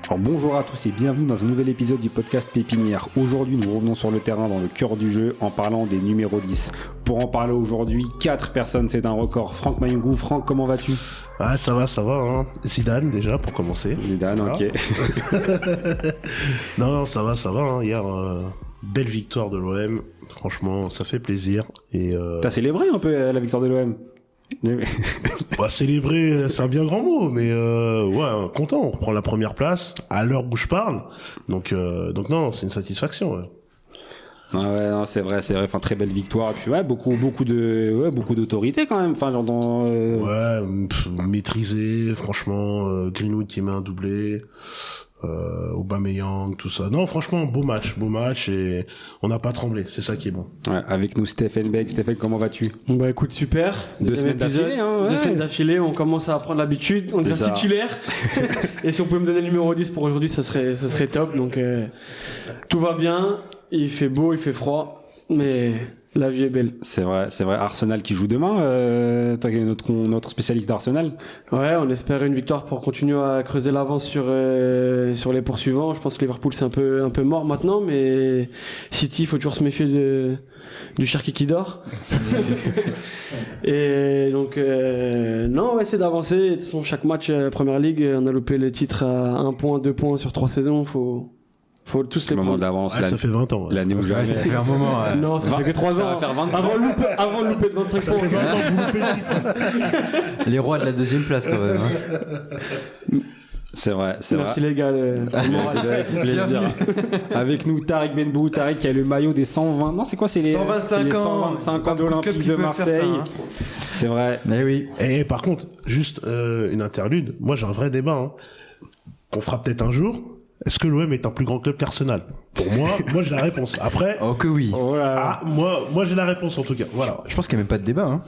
Alors bonjour à tous et bienvenue dans un nouvel épisode du podcast Pépinière. Aujourd'hui, nous revenons sur le terrain dans le cœur du jeu en parlant des numéros 10. Pour en parler aujourd'hui, 4 personnes, c'est un record. Franck Mayungou. Franck, comment vas-tu ? Ah, ça va, hein. Zidane déjà pour commencer. Zidane, voilà. Ok. non, ça va, hein. Hier, belle victoire de l'OM. Franchement, ça fait plaisir. Et T'as célébré un peu la victoire de l'OM ? Bah, célébrer, c'est un bien grand mot, mais ouais, content. On reprend la première place à l'heure où je parle. Donc non, c'est une satisfaction. Ouais. Ah ouais, non, c'est vrai. Enfin, très belle victoire. Et puis ouais, beaucoup d'autorité quand même. Enfin, j'entends. Ouais, maîtrisé. Franchement, Greenwood qui met un doublé. Aubameyang, tout ça. Non, franchement, beau match et on n'a pas tremblé, c'est ça qui est bon. Ouais, avec nous Stéphane Beck. Stéphane, comment vas-tu ? Bah écoute, super. 2 semaines d'affilée, hein, ouais. 2 semaines d'affilée, on commence à prendre l'habitude, on devient titulaire. Et si on pouvait me donner le numéro 10 pour aujourd'hui, ça serait top. Donc tout va bien, il fait beau, il fait froid, mais la vie est belle. C'est vrai. Arsenal qui joue demain. Toi qui es notre spécialiste d'Arsenal. Ouais, on espère une victoire pour continuer à creuser l'avance sur les poursuivants. Je pense que Liverpool c'est un peu mort maintenant, mais City, il faut toujours se méfier du Cherki qui dort. Et donc non, on va essayer d'avancer. De toute façon, chaque match Première Ligue, on a loupé les titres à 1 point, 2 points sur 3 saisons. Faut tous les moment d'avance. Ouais, ça fait 20 ans. Ouais. L'année où jamais. Ça fait un moment. Non, ça fait que 3 ans. Ça va faire 20 ans. Avant de louper de 25 points. Ça fait 20 ans que vous loupez le titre. Les rois de la deuxième place quand même. Hein. C'est vrai. Merci les gars. Avec plaisir. Avec nous Tariq Benbou, Tariq qui a le maillot des 120. Non, c'est quoi ? C'est les 125 ans de l'Olympique de Marseille. Ça, hein. C'est vrai. Mais oui. Et par contre, juste une interlude. Moi, j'ai un vrai débat. Hein. Qu'on fera peut-être un jour. Est-ce que l'OM est un plus grand club qu'Arsenal ? Pour moi j'ai la réponse. Après, oh que oui. Oh là là. Ah, moi j'ai la réponse en tout cas. Voilà. Je pense qu'il n'y a même pas de débat. Hein.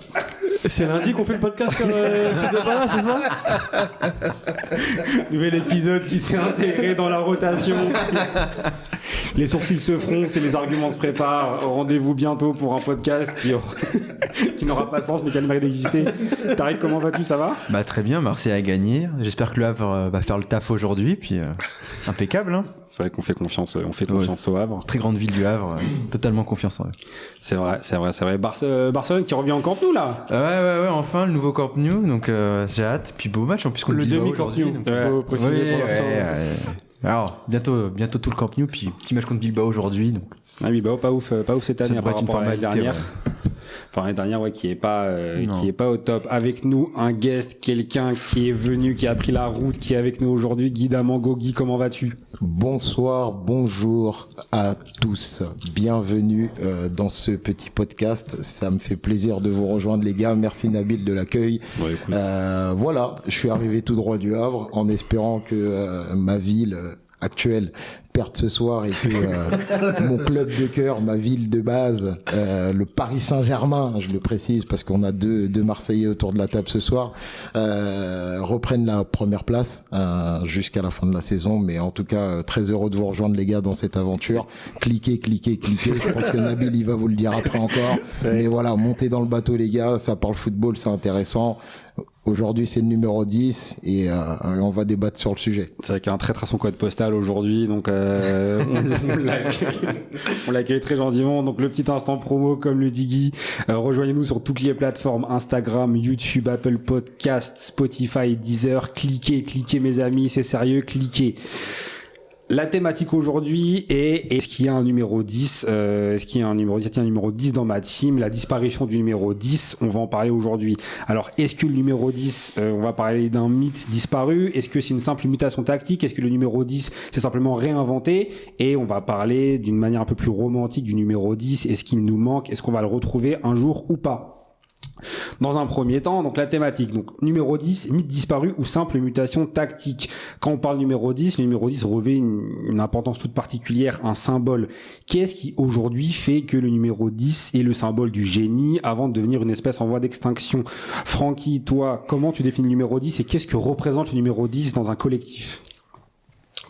C'est lundi qu'on fait le podcast sur ce débat-là, c'est ça ? Nouvel épisode qui s'est intégré dans la rotation. Les sourcils se froncent et les arguments se préparent. Rendez-vous bientôt pour un podcast qui n'aura pas de sens mais qui a le mérite d'exister. Tariq, comment vas-tu ? Ça va ? Bah très bien, Marseille a gagné. J'espère que le Havre va faire le taf aujourd'hui, puis impeccable. Hein. C'est vrai qu'on fait confiance au Havre. Très grande ville du Havre, totalement confiance en eux. C'est vrai. Barcelone qui revient en Camp Nou là. Ouais, enfin le nouveau Camp Nou, donc j'ai hâte. Puis beau match en plus contre le Bilbao demi-Camp Nou. Ouais. Faut préciser pour l'instant. Alors bientôt tout le Camp Nou, puis petit match contre Bilbao aujourd'hui. Donc. Ah Bilbao pas ouf cette année par rapport à l'année dernière. Ouais. Enfin, l'année dernière, qui est pas au top. Avec nous, un guest, quelqu'un qui est venu, qui a pris la route, qui est avec nous aujourd'hui. Guy Damango. Guy, comment vas-tu ? Bonsoir, bonjour à tous. Bienvenue dans ce petit podcast. Ça me fait plaisir de vous rejoindre, les gars. Merci Nabil de l'accueil. Ouais, cool. Voilà, je suis arrivé tout droit du Havre en espérant que ma ville actuelle perde ce soir et que mon club de cœur, ma ville de base, le Paris Saint-Germain, je le précise parce qu'on a deux Marseillais autour de la table ce soir, reprennent la première place jusqu'à la fin de la saison. Mais en tout cas, très heureux de vous rejoindre les gars dans cette aventure. Cliquez. Je pense que Nabil il va vous le dire après encore. Mais voilà, montez dans le bateau les gars, ça parle football, c'est intéressant. Aujourd'hui, c'est le numéro 10 et on va débattre sur le sujet. C'est vrai qu'il y a un traître à son code postal aujourd'hui, donc on l'accueille très gentiment. Donc le petit instant promo, comme le dit Guy, rejoignez-nous sur toutes les plateformes, Instagram, YouTube, Apple Podcast, Spotify, Deezer. Cliquez mes amis, c'est sérieux, cliquez. La thématique aujourd'hui est est-ce qu'il y a un numéro 10 est-ce qu'il y a un numéro 10 Il y a un numéro 10 dans ma team, la disparition du numéro 10, on va en parler aujourd'hui. Alors, est-ce que le numéro 10 on va parler d'un mythe disparu, est-ce que c'est une simple mutation tactique, est-ce que le numéro 10 c'est simplement réinventé, et on va parler d'une manière un peu plus romantique du numéro 10, est-ce qu'il nous manque, est-ce qu'on va le retrouver un jour ou pas? Dans un premier temps, donc la thématique, donc numéro 10, mythe disparu ou simple mutation tactique. Quand on parle numéro 10, le numéro 10 revêt une importance toute particulière, un symbole. Qu'est-ce qui aujourd'hui fait que le numéro 10 est le symbole du génie avant de devenir une espèce en voie d'extinction? Francky, toi, comment tu définis le numéro 10 et qu'est-ce que représente le numéro 10 dans un collectif?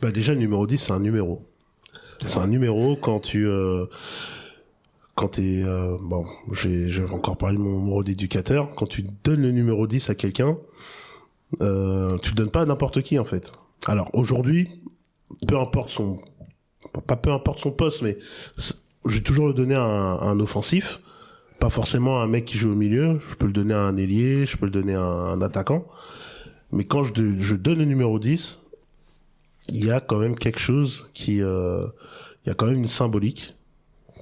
Bah déjà, le numéro 10, c'est un numéro. C'est un numéro quand quand t'es bon, j'ai encore parlé de mon rôle d'éducateur, quand tu donnes le numéro 10 à quelqu'un, tu le donnes pas à n'importe qui en fait. Alors aujourd'hui, peu importe son poste, mais j'ai toujours le donné à un offensif, pas forcément à un mec qui joue au milieu. Je peux le donner à un ailier, je peux le donner à un attaquant. Mais quand je donne le numéro 10, il y a quand même quelque chose il y a quand même une symbolique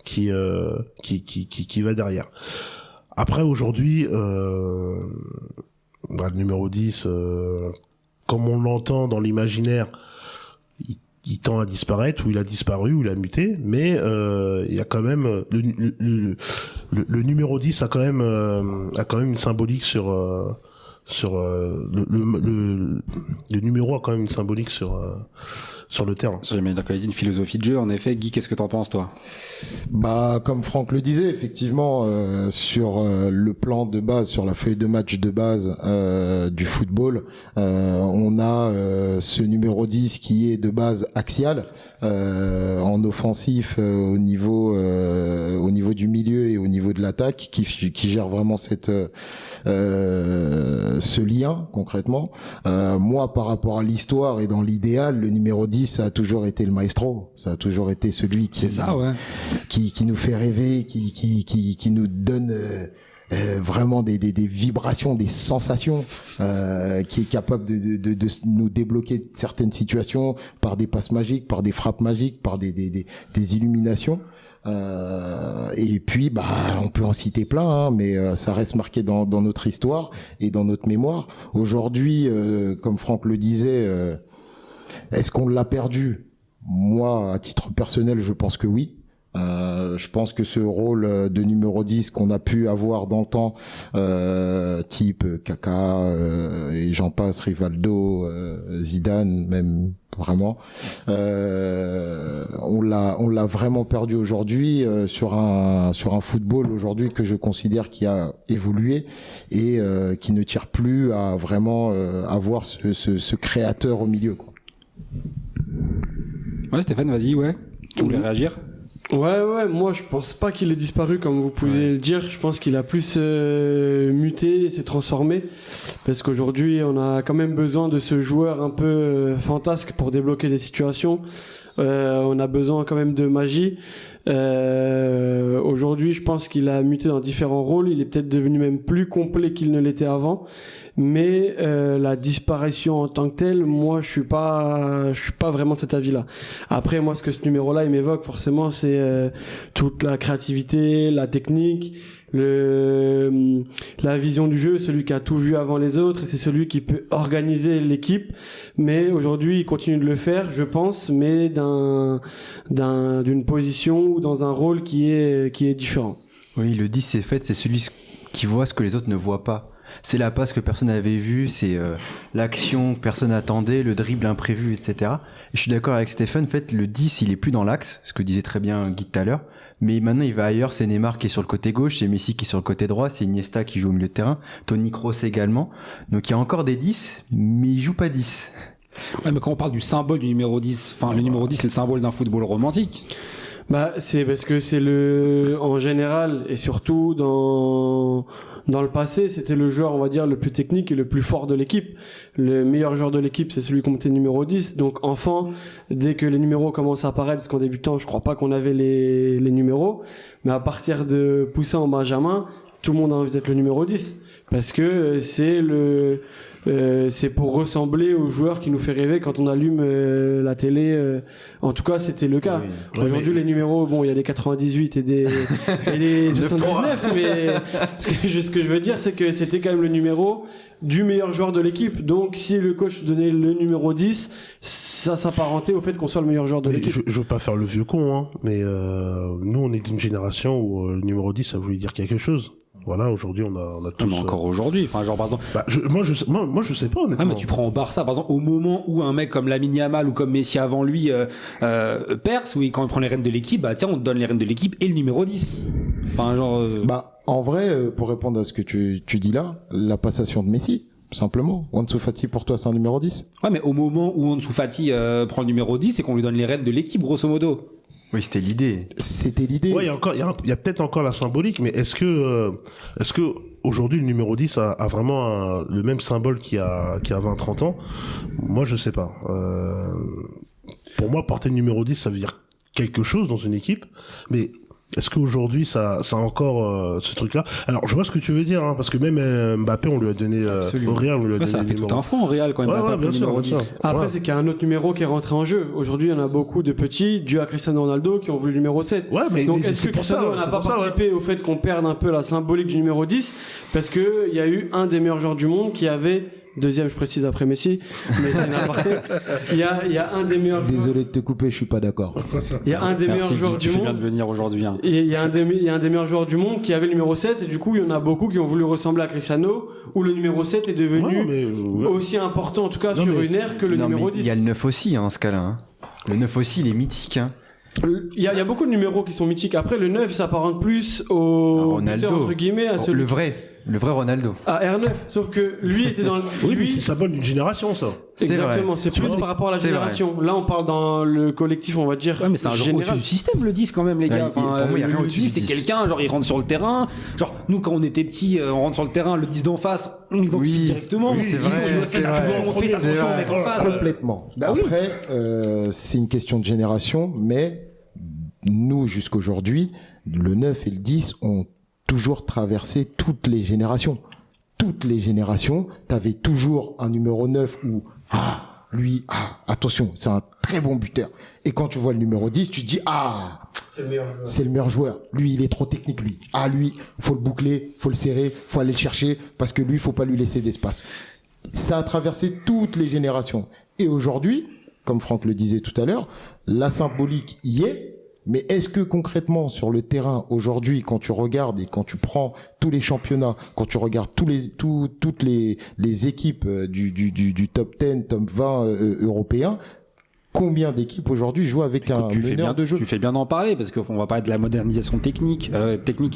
qui va derrière. Après aujourd'hui, le numéro 10, comme on l'entend dans l'imaginaire, il tend à disparaître, ou il a disparu, ou il a muté, mais il y a quand même le numéro 10 a quand même une symbolique sur le numéro a quand même une symbolique sur le terrain. J'aime bien une philosophie de jeu. En effet, Guy, qu'est-ce que t'en penses, toi? Bah, comme Franck le disait, effectivement, sur le plan de base, sur la feuille de match de base du football, on a ce numéro 10 qui est de base axial, en offensif au niveau du milieu et au niveau de l'attaque, qui gère vraiment ce lien concrètement. Moi, par rapport à l'histoire et dans l'idéal, le numéro 10, ça a toujours été le maestro, ça a toujours été celui qui nous fait rêver, qui nous donne vraiment des vibrations, des sensations, qui est capable de nous débloquer certaines situations par des passes magiques, par des frappes magiques, par des illuminations. Et puis on peut en citer plein, hein, mais ça reste marqué dans notre histoire et dans notre mémoire. Aujourd'hui, comme Franck le disait, est-ce qu'on l'a perdu? Moi, à titre personnel, je pense que oui. Je pense que ce rôle de numéro 10 qu'on a pu avoir dans le temps, type Kaka et j'en passe, Rivaldo, Zidane, même vraiment, on l'a vraiment perdu aujourd'hui sur un football aujourd'hui que je considère qui a évolué et qui ne tire plus à vraiment avoir ce créateur au milieu, quoi. Ouais, Stéphane, vas-y, ouais. Tu voulais réagir? Ouais, moi je pense pas qu'il ait disparu comme vous pouvez le dire. Je pense qu'il a plus muté et s'est transformé. Parce qu'aujourd'hui, on a quand même besoin de ce joueur un peu fantasque pour débloquer des situations. On a besoin quand même de magie. Aujourd'hui, je pense qu'il a muté dans différents rôles. Il est peut-être devenu même plus complet qu'il ne l'était avant. Mais la disparition en tant que telle, moi, je suis pas vraiment de cet avis-là. Après, moi, ce que ce numéro-là, il m'évoque forcément, c'est toute la créativité, la technique, la vision du jeu, celui qui a tout vu avant les autres, et c'est celui qui peut organiser l'équipe. Mais aujourd'hui, il continue de le faire, je pense, mais d'une position ou dans un rôle qui est différent. Oui, le 10, c'est celui qui voit ce que les autres ne voient pas. C'est la passe que personne n'avait vue, c'est l'action que personne n'attendait, le dribble imprévu, etc. Et je suis d'accord avec Stéphane, en fait, le 10, il est plus dans l'axe, ce que disait très bien Guy tout à l'heure, mais maintenant il va ailleurs, c'est Neymar qui est sur le côté gauche, c'est Messi qui est sur le côté droit, c'est Iniesta qui joue au milieu de terrain, Toni Kroos également. Donc il y a encore des 10, mais il joue pas 10. Ouais, mais quand on parle du symbole du numéro 10, le numéro 10, c'est le symbole d'un football romantique. C'est parce que c'est en général, et surtout dans le passé, c'était le joueur, on va dire, le plus technique et le plus fort de l'équipe. Le meilleur joueur de l'équipe, c'est celui qu'on mettait numéro 10. Donc, enfant, dès que les numéros commencent à apparaître, parce qu'en débutant, je crois pas qu'on avait les numéros, mais à partir de poussin en Benjamin, tout le monde a envie d'être le numéro 10. Parce que c'est pour ressembler au joueur qui nous fait rêver quand on allume la télé. En tout cas, c'était le cas. Oui. Aujourd'hui, les numéros, il y a des 98 et des 79, mais ce que je veux dire, c'est que c'était quand même le numéro du meilleur joueur de l'équipe. Donc, si le coach donnait le numéro 10, ça s'apparentait au fait qu'on soit le meilleur joueur de l'équipe. Je veux pas faire le vieux con, hein, mais nous, on est d'une génération où le numéro 10, ça voulait dire quelque chose. Voilà, aujourd'hui, on a tous... Mais encore aujourd'hui, enfin, genre, par exemple... moi, je sais pas, honnêtement. Ah, mais tu prends au Barça, par exemple, au moment où un mec comme Lamine Yamal ou comme Messi avant lui perce, ou quand il prend les rênes de l'équipe, tiens, on te donne les rênes de l'équipe et le numéro 10. Enfin, genre... en vrai, pour répondre à ce que tu dis là, la passation de Messi, simplement. Ansu Fati, pour toi, c'est un numéro 10? Ouais, mais au moment où Ansu Fati prend le numéro 10, c'est qu'on lui donne les rênes de l'équipe, grosso modo. Oui, c'était l'idée. C'était l'idée. Ouais, il y a peut-être encore la symbolique, mais est-ce que aujourd'hui le numéro 10 a vraiment le même symbole qu'il y a 20-30 ans? Moi, je sais pas. Pour moi, porter le numéro 10, ça veut dire quelque chose dans une équipe, mais est-ce qu'aujourd'hui ça a encore ce truc-là? Alors, je vois ce que tu veux dire, hein, parce que même Mbappé, on lui a donné au Real, on lui a donné Ça a fait le tout un fond au Real quand même. Ouais, bien sûr, numéro bien 10. sûr. Après, Ouais. c'est qu'il y a un autre numéro qui est rentré en jeu. Aujourd'hui, il y en a beaucoup de petits, dû à Cristiano Ronaldo, qui ont voulu le numéro 7. Ouais, mais Donc, mais est-ce c'est que pour ça, Cristiano n'a c'est pas pour ça, ouais. participé au fait qu'on perde un peu la symbolique du numéro 10? Parce que il y a eu un des meilleurs joueurs du monde qui avait, deuxième, je précise, après Messi, mais c'est une aparté. Il y a un des meilleurs joueurs. Désolé de te couper, je suis pas d'accord. Il y a un des meilleurs Merci joueurs Guy, tu du fais bien de monde. venir aujourd'hui. Hein. Et il y a un des meilleurs joueurs du monde qui avait le numéro 7, et du coup, il y en a beaucoup qui ont voulu ressembler à Cristiano, où le numéro 7 est devenu Ouais, mais, ouais. aussi important, en tout cas, Non, sur mais- une ère que le Non, numéro mais 10. il y a le 9 aussi, hein, dans ce cas-là. Hein. Le 9 aussi, il est mythique. Hein. Il y a beaucoup de numéros qui sont mythiques. Après, le 9, il s'apparente plus À au Ronaldo. buteur, entre guillemets, à celui Le vrai Ronaldo. à R9. Sauf que lui était dans le. Oui, mais lui, c'est le symbole d'une génération, ça. C'est exactement, vrai. c'est plus vois, par rapport à la c'est génération. Là, on parle dans le collectif, on va dire. Ouais, mais c'est un genre général. au-dessus du système, le 10 quand même, les gars. Ouais, pour moi, il y a rien le au-dessus 10, du c'est 10. quelqu'un, genre, il rentre sur le terrain. Genre, nous, quand on était petits, on rentre sur le terrain, le 10 d'en face, on l'identifie Oui. directement. Oui, c'est Ils ont- vrai, ils ont- c'est tu vrai. vois, on fait C'est attention au vrai. mec en face. Complètement. Après, c'est une question de génération, mais nous, jusqu'aujourd'hui, le 9 et le 10 ont toujours traversé toutes les générations. Toutes les générations, t'avais toujours un numéro 9 où, attention, c'est un très bon buteur. Et quand tu vois le numéro 10, tu te dis, C'est le meilleur joueur. c'est le meilleur joueur. Lui, il est trop technique, lui. Lui, faut le boucler, faut le serrer, faut aller le chercher, parce que lui, faut pas lui laisser d'espace. Ça a traversé toutes les générations. Et aujourd'hui, comme Franck le disait tout à l'heure, la symbolique y est, mais est-ce que concrètement, sur le terrain, aujourd'hui, quand tu regardes et quand tu prends tous les championnats, quand tu regardes toutes les équipes du top 10, top 20 européens, combien d'équipes aujourd'hui jouent avec un meneur de jeu? Tu fais bien d'en parler parce qu'on va parler de la modernisation technique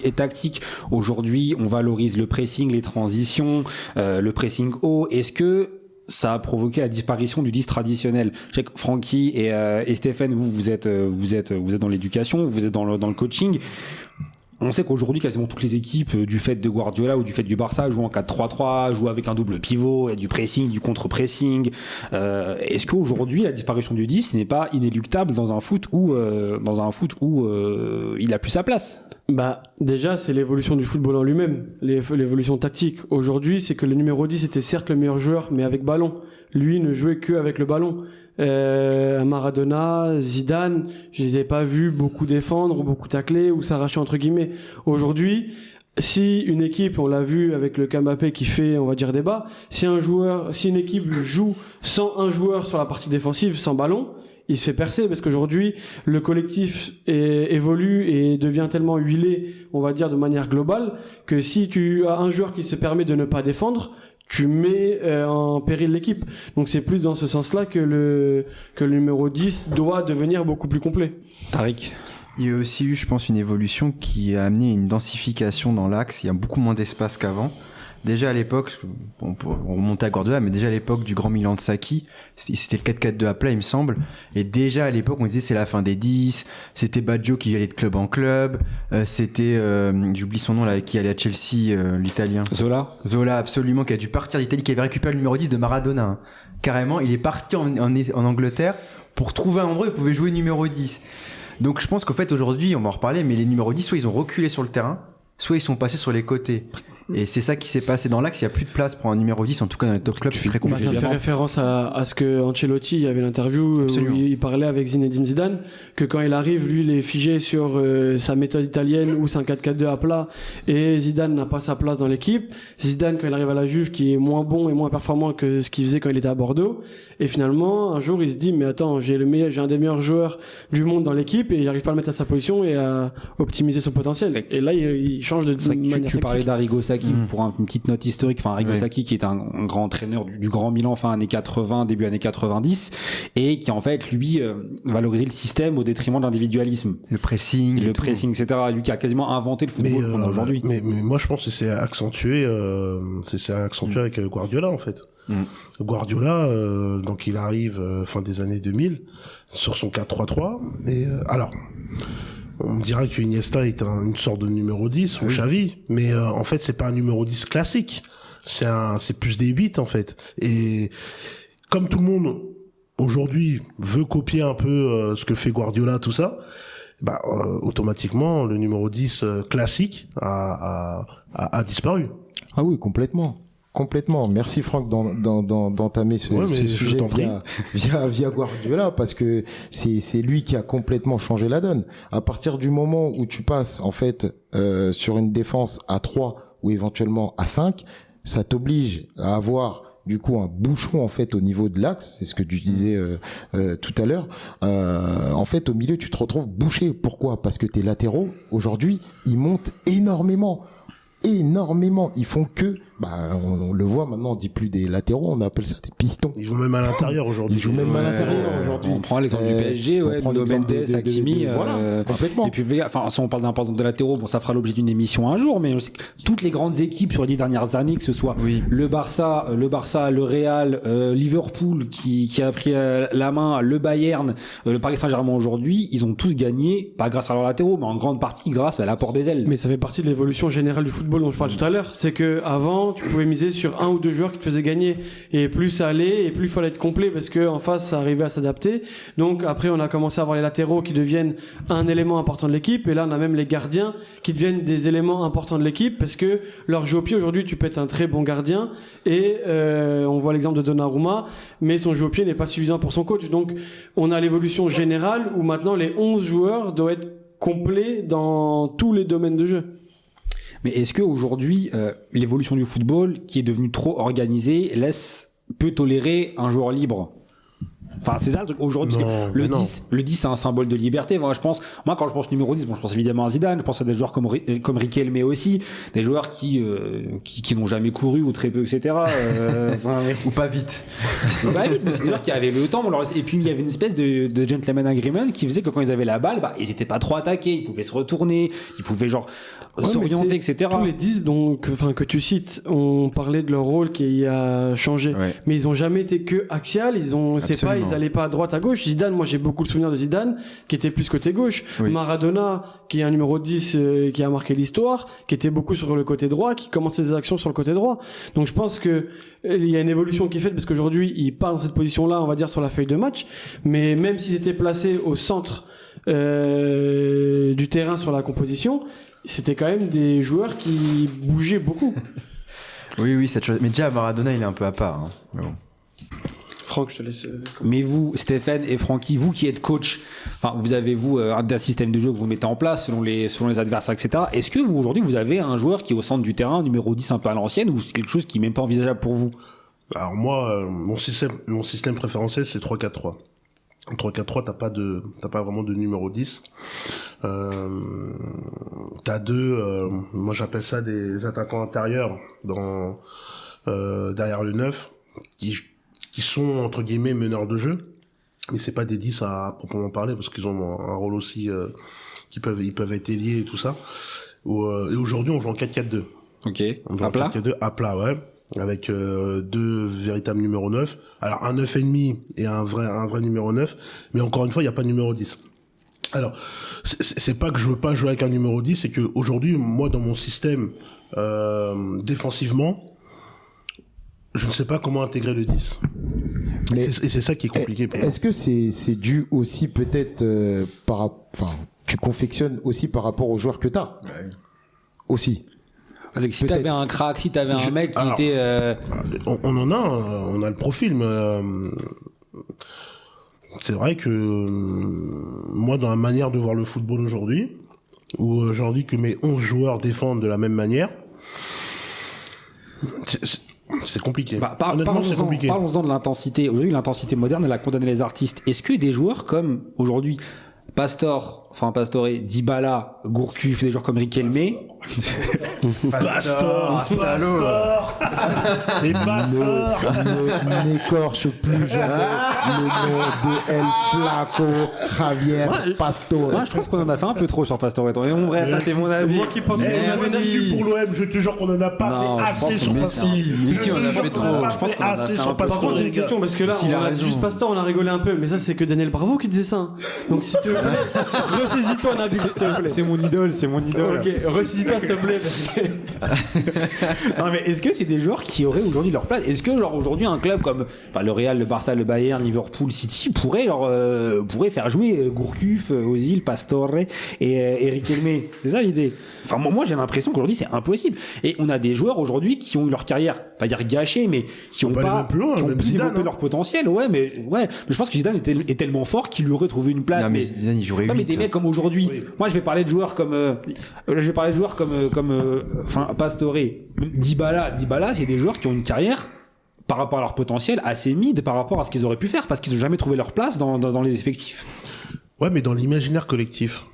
et tactique. Aujourd'hui, on valorise le pressing, les transitions, le pressing haut. Est-ce que ça a provoqué la disparition du 10 traditionnel? Je sais que Francky et Stéphane, vous êtes dans l'éducation, vous êtes dans le coaching. On sait qu'aujourd'hui, quasiment toutes les équipes, du fait de Guardiola ou du fait du Barça, jouent en 4-3-3, jouent avec un double pivot, et du pressing, du contre-pressing. Est-ce qu'aujourd'hui, la disparition du 10 n'est pas inéluctable dans un foot où il a plus sa place? Bah, déjà, c'est l'évolution du football en lui-même, l'évolution tactique. Aujourd'hui, c'est que le numéro 10 était certes le meilleur joueur, mais avec ballon. Lui ne jouait que avec le ballon. Maradona, Zidane, je les ai pas vus beaucoup défendre ou beaucoup tacler ou s'arracher entre guillemets. Aujourd'hui, si une équipe, on l'a vu avec le Mbappé qui fait, on va dire, débat, si une équipe joue sans un joueur sur la partie défensive, sans ballon, il se fait percer parce qu'aujourd'hui le collectif évolue et devient tellement huilé, on va dire de manière globale, que si tu as un joueur qui se permet de ne pas défendre, tu mets en péril l'équipe. Donc c'est plus dans ce sens-là que le numéro 10 doit devenir beaucoup plus complet. Tariq. Il y a aussi eu, je pense, une évolution qui a amené une densification dans l'axe. Il y a beaucoup moins d'espace qu'avant. Déjà à l'époque, on remonte à Guardiola, mais déjà à l'époque du grand Milan de Sacchi, c'était le 4-4-2 à plat, il me semble. Et déjà à l'époque, on disait c'est la fin des 10, c'était Baggio qui allait de club en club, c'était, j'oublie son nom là, qui allait à Chelsea, l'italien. Zola, absolument, qui a dû partir d'Italie, qui avait récupéré le numéro 10 de Maradona. Hein. Carrément, il est parti en Angleterre pour trouver un endroit où il pouvait jouer numéro 10. Donc je pense qu'en fait aujourd'hui, on va en reparler, mais les numéros 10, soit ils ont reculé sur le terrain, soit ils sont passés sur les côtés. Et c'est ça qui s'est passé dans l'axe. Il n'y a plus de place pour un numéro 10, en tout cas dans les top clubs, c'est très compliqué. Ça fait référence à ce que Ancelotti, il y avait l'interview où il parlait avec Zinedine Zidane, que quand il arrive, lui, il est figé sur sa méthode italienne où c'est un 4-4-2 à plat, et Zidane n'a pas sa place dans l'équipe. Zidane, quand il arrive à la Juve, qui est moins bon et moins performant que ce qu'il faisait quand il était à Bordeaux, et finalement, un jour, il se dit, mais attends, j'ai un des meilleurs joueurs du monde dans l'équipe, et j'arrive pas à le mettre à sa position et à optimiser son potentiel. Et là, il change de manière tu parlais d'Arrigo Sacchi, pour une petite note historique, Arrigo Sacchi qui est un grand entraîneur du Grand Milan fin années 80, début années 90, et qui en fait lui valorisait le système au détriment de l'individualisme, le pressing, etc. Lui qui a quasiment inventé le football qu'on a aujourd'hui. Mais moi je pense que c'est accentué avec Guardiola en fait. Guardiola, donc il arrive fin des années 2000 sur son 4-3-3 et alors on me dirait que Iniesta est une sorte de numéro 10 ou Xavi, mais en fait c'est pas un numéro 10 classique, c'est plus des 8 en fait. Et comme tout le monde aujourd'hui veut copier un peu ce que fait Guardiola, tout ça, automatiquement le numéro 10 classique a disparu. Ah oui, complètement. Merci Franck d'entamer ce sujet via Guardiola, parce que c'est lui qui a complètement changé la donne. À partir du moment où tu passes en fait sur une défense à 3 ou éventuellement à 5, ça t'oblige à avoir du coup un bouchon en fait au niveau de l'axe, c'est ce que tu disais tout à l'heure. En fait au milieu tu te retrouves bouché. Pourquoi ? Parce que tes latéraux aujourd'hui ils montent énormément. Ils font que, on le voit maintenant, on dit plus des latéraux, on appelle ça des pistons. Ils vont même à l'intérieur aujourd'hui. On prend l'exemple du PSG, Nuno Mendes, Hakimi, voilà, complètement. Et puis, si on parle d'importance de latéraux, ça fera l'objet d'une émission un jour, mais toutes les grandes équipes sur les 10 dernières années, que ce soit le Barça, le Real, Liverpool, qui a pris la main, le Bayern, le Paris Saint-Germain aujourd'hui, ils ont tous gagné, pas grâce à leurs latéraux, mais en grande partie grâce à l'apport des ailes. Mais ça fait partie de l'évolution générale du football dont je parlais tout à l'heure, c'est que avant tu pouvais miser sur un ou deux joueurs qui te faisaient gagner, et plus ça allait et plus il fallait être complet parce que en face ça arrivait à s'adapter. Donc après on a commencé à avoir les latéraux qui deviennent un élément important de l'équipe, et là on a même les gardiens qui deviennent des éléments importants de l'équipe parce que leur jeu au pied, aujourd'hui tu peux être un très bon gardien et on voit l'exemple de Donnarumma, mais son jeu au pied n'est pas suffisant pour son coach. Donc on a l'évolution générale où maintenant les 11 joueurs doivent être complets dans tous les domaines de jeu. Mais est-ce qu'aujourd'hui, l'évolution du football, qui est devenue trop organisée, peut tolérer un joueur libre ? Enfin, c'est ça le truc. Aujourd'hui, le 10, c'est un symbole de liberté. Moi, quand je pense numéro 10, je pense évidemment à Zidane, je pense à des joueurs comme Riquelme aussi, des joueurs qui n'ont jamais couru ou très peu, etc. Ou pas vite. Pas vite, mais c'est des joueurs qui avaient le temps. Et puis, il y avait une espèce de gentleman agreement qui faisait que quand ils avaient la balle, ils étaient pas trop attaqués, ils pouvaient se retourner, ils pouvaient s'orienter, etc. Tous les 10 que tu cites ont parlé de leur rôle qui a changé, mais ils ont jamais été que axial. Ils allaient pas à droite, à gauche. Zidane, moi j'ai beaucoup de souvenirs de Zidane qui était plus côté gauche. Maradona, qui est un numéro 10 qui a marqué l'histoire, qui était beaucoup sur le côté droit, qui commençait ses actions sur le côté droit. Donc je pense que il y a une évolution qui est faite parce qu'aujourd'hui il part dans cette position-là, on va dire sur la feuille de match, mais même s'ils étaient placés au centre du terrain sur la composition, c'était quand même des joueurs qui bougeaient beaucoup. Oui, mais déjà Maradona il est un peu à part. Hein. Mais bon. Franck, je te laisse. Mais vous, Stéphane et Francky, vous qui êtes coach, vous avez un système de jeu que vous mettez en place selon les adversaires, etc. Est-ce que vous aujourd'hui vous avez un joueur qui est au centre du terrain, numéro 10 un peu à l'ancienne, ou c'est quelque chose qui n'est même pas envisageable pour vous ? Alors moi, mon système préférentiel c'est 3-4-3. 3-4-3, t'as pas vraiment de numéro 10. T'as deux, moi j'appelle ça des attaquants intérieurs derrière le 9, qui sont entre guillemets meneurs de jeu, mais c'est pas des 10 à proprement parler parce qu'ils ont un rôle aussi ils peuvent être ailiers et tout ça. Et aujourd'hui on joue en 4-4-2. OK. On joue en 4-4-2 à plat, ouais, avec deux véritables numéros 9. Alors un 9,5 et un vrai numéro 9, mais encore une fois, il y a pas de numéro 10. Alors, c'est pas que je veux pas jouer avec un numéro 10, c'est que aujourd'hui, moi dans mon système défensivement, je ne sais pas comment intégrer le 10. Et c'est ça qui est compliqué. Est-ce que c'est dû aussi peut-être tu confectionnes aussi par rapport aux joueurs que t'as aussi. Parce que si t'avais un crack, si t'avais un mec qui était... On a le profil, mais c'est vrai que moi, dans la manière de voir le football aujourd'hui, où j'en dis que mes 11 joueurs défendent de la même manière, c'est compliqué. C'est compliqué. Parlons-en de l'intensité. Aujourd'hui, l'intensité moderne, elle a condamné les artistes. Est-ce que des joueurs comme, aujourd'hui, Pastore, Dybala, Gourcuff, des joueurs comme Riquelme. Pastor, salaud. C'est Pastor. N'écorche plus jamais le nom de El Flaco Javier Pastore. Moi, je trouve qu'on en a fait un peu trop sur Pastore. Mais bon, bref, ça c'est mon avis. Moi qui pensais qu'on On avait a su pour l'OM, je te jure qu'on en a pas Non, fait je pense assez sur que- Pastor. mais si, on en a fait trop. Je pense qu'on en a assez fait un sur peu Par contre, j'ai une question parce que là, S'il a on a raison. juste Pastor, on a rigolé un peu, mais ça, c'est que Daniel Bravo qui disait ça. Donc, s'il te plaît, ressaisis-toi, Nabil, s'il te plaît. C'est mon idole, c'est mon idole. Ok, ressaisis-toi, s'il te plaît, parce que. Non mais est-ce que c'est des joueurs qui auraient aujourd'hui leur place? Est-ce que genre aujourd'hui un club comme le Real, le Barça, le Bayern, Liverpool, City pourrait faire jouer Gourcuff, Ozil, Pastore et Riquelme? C'est ça l'idée. Enfin moi j'ai l'impression qu'aujourd'hui c'est impossible. Et on a des joueurs aujourd'hui qui ont eu leur carrière, pas dire gâchée, mais qui ont pas aller pas même plus loin, qui ont même pu Zidane, développer hein. leur potentiel. Mais je pense que Zidane est tellement fort qu'il lui aurait trouvé une place. Non, mais Zidane, il jouerait Ouais, mais 8. des mecs comme aujourd'hui. Oui. Moi, je vais parler de joueurs comme Pastore, Dybala, c'est des joueurs qui ont une carrière par rapport à leur potentiel assez mid par rapport à ce qu'ils auraient pu faire parce qu'ils ont jamais trouvé leur place dans les effectifs. Ouais, mais dans l'imaginaire collectif,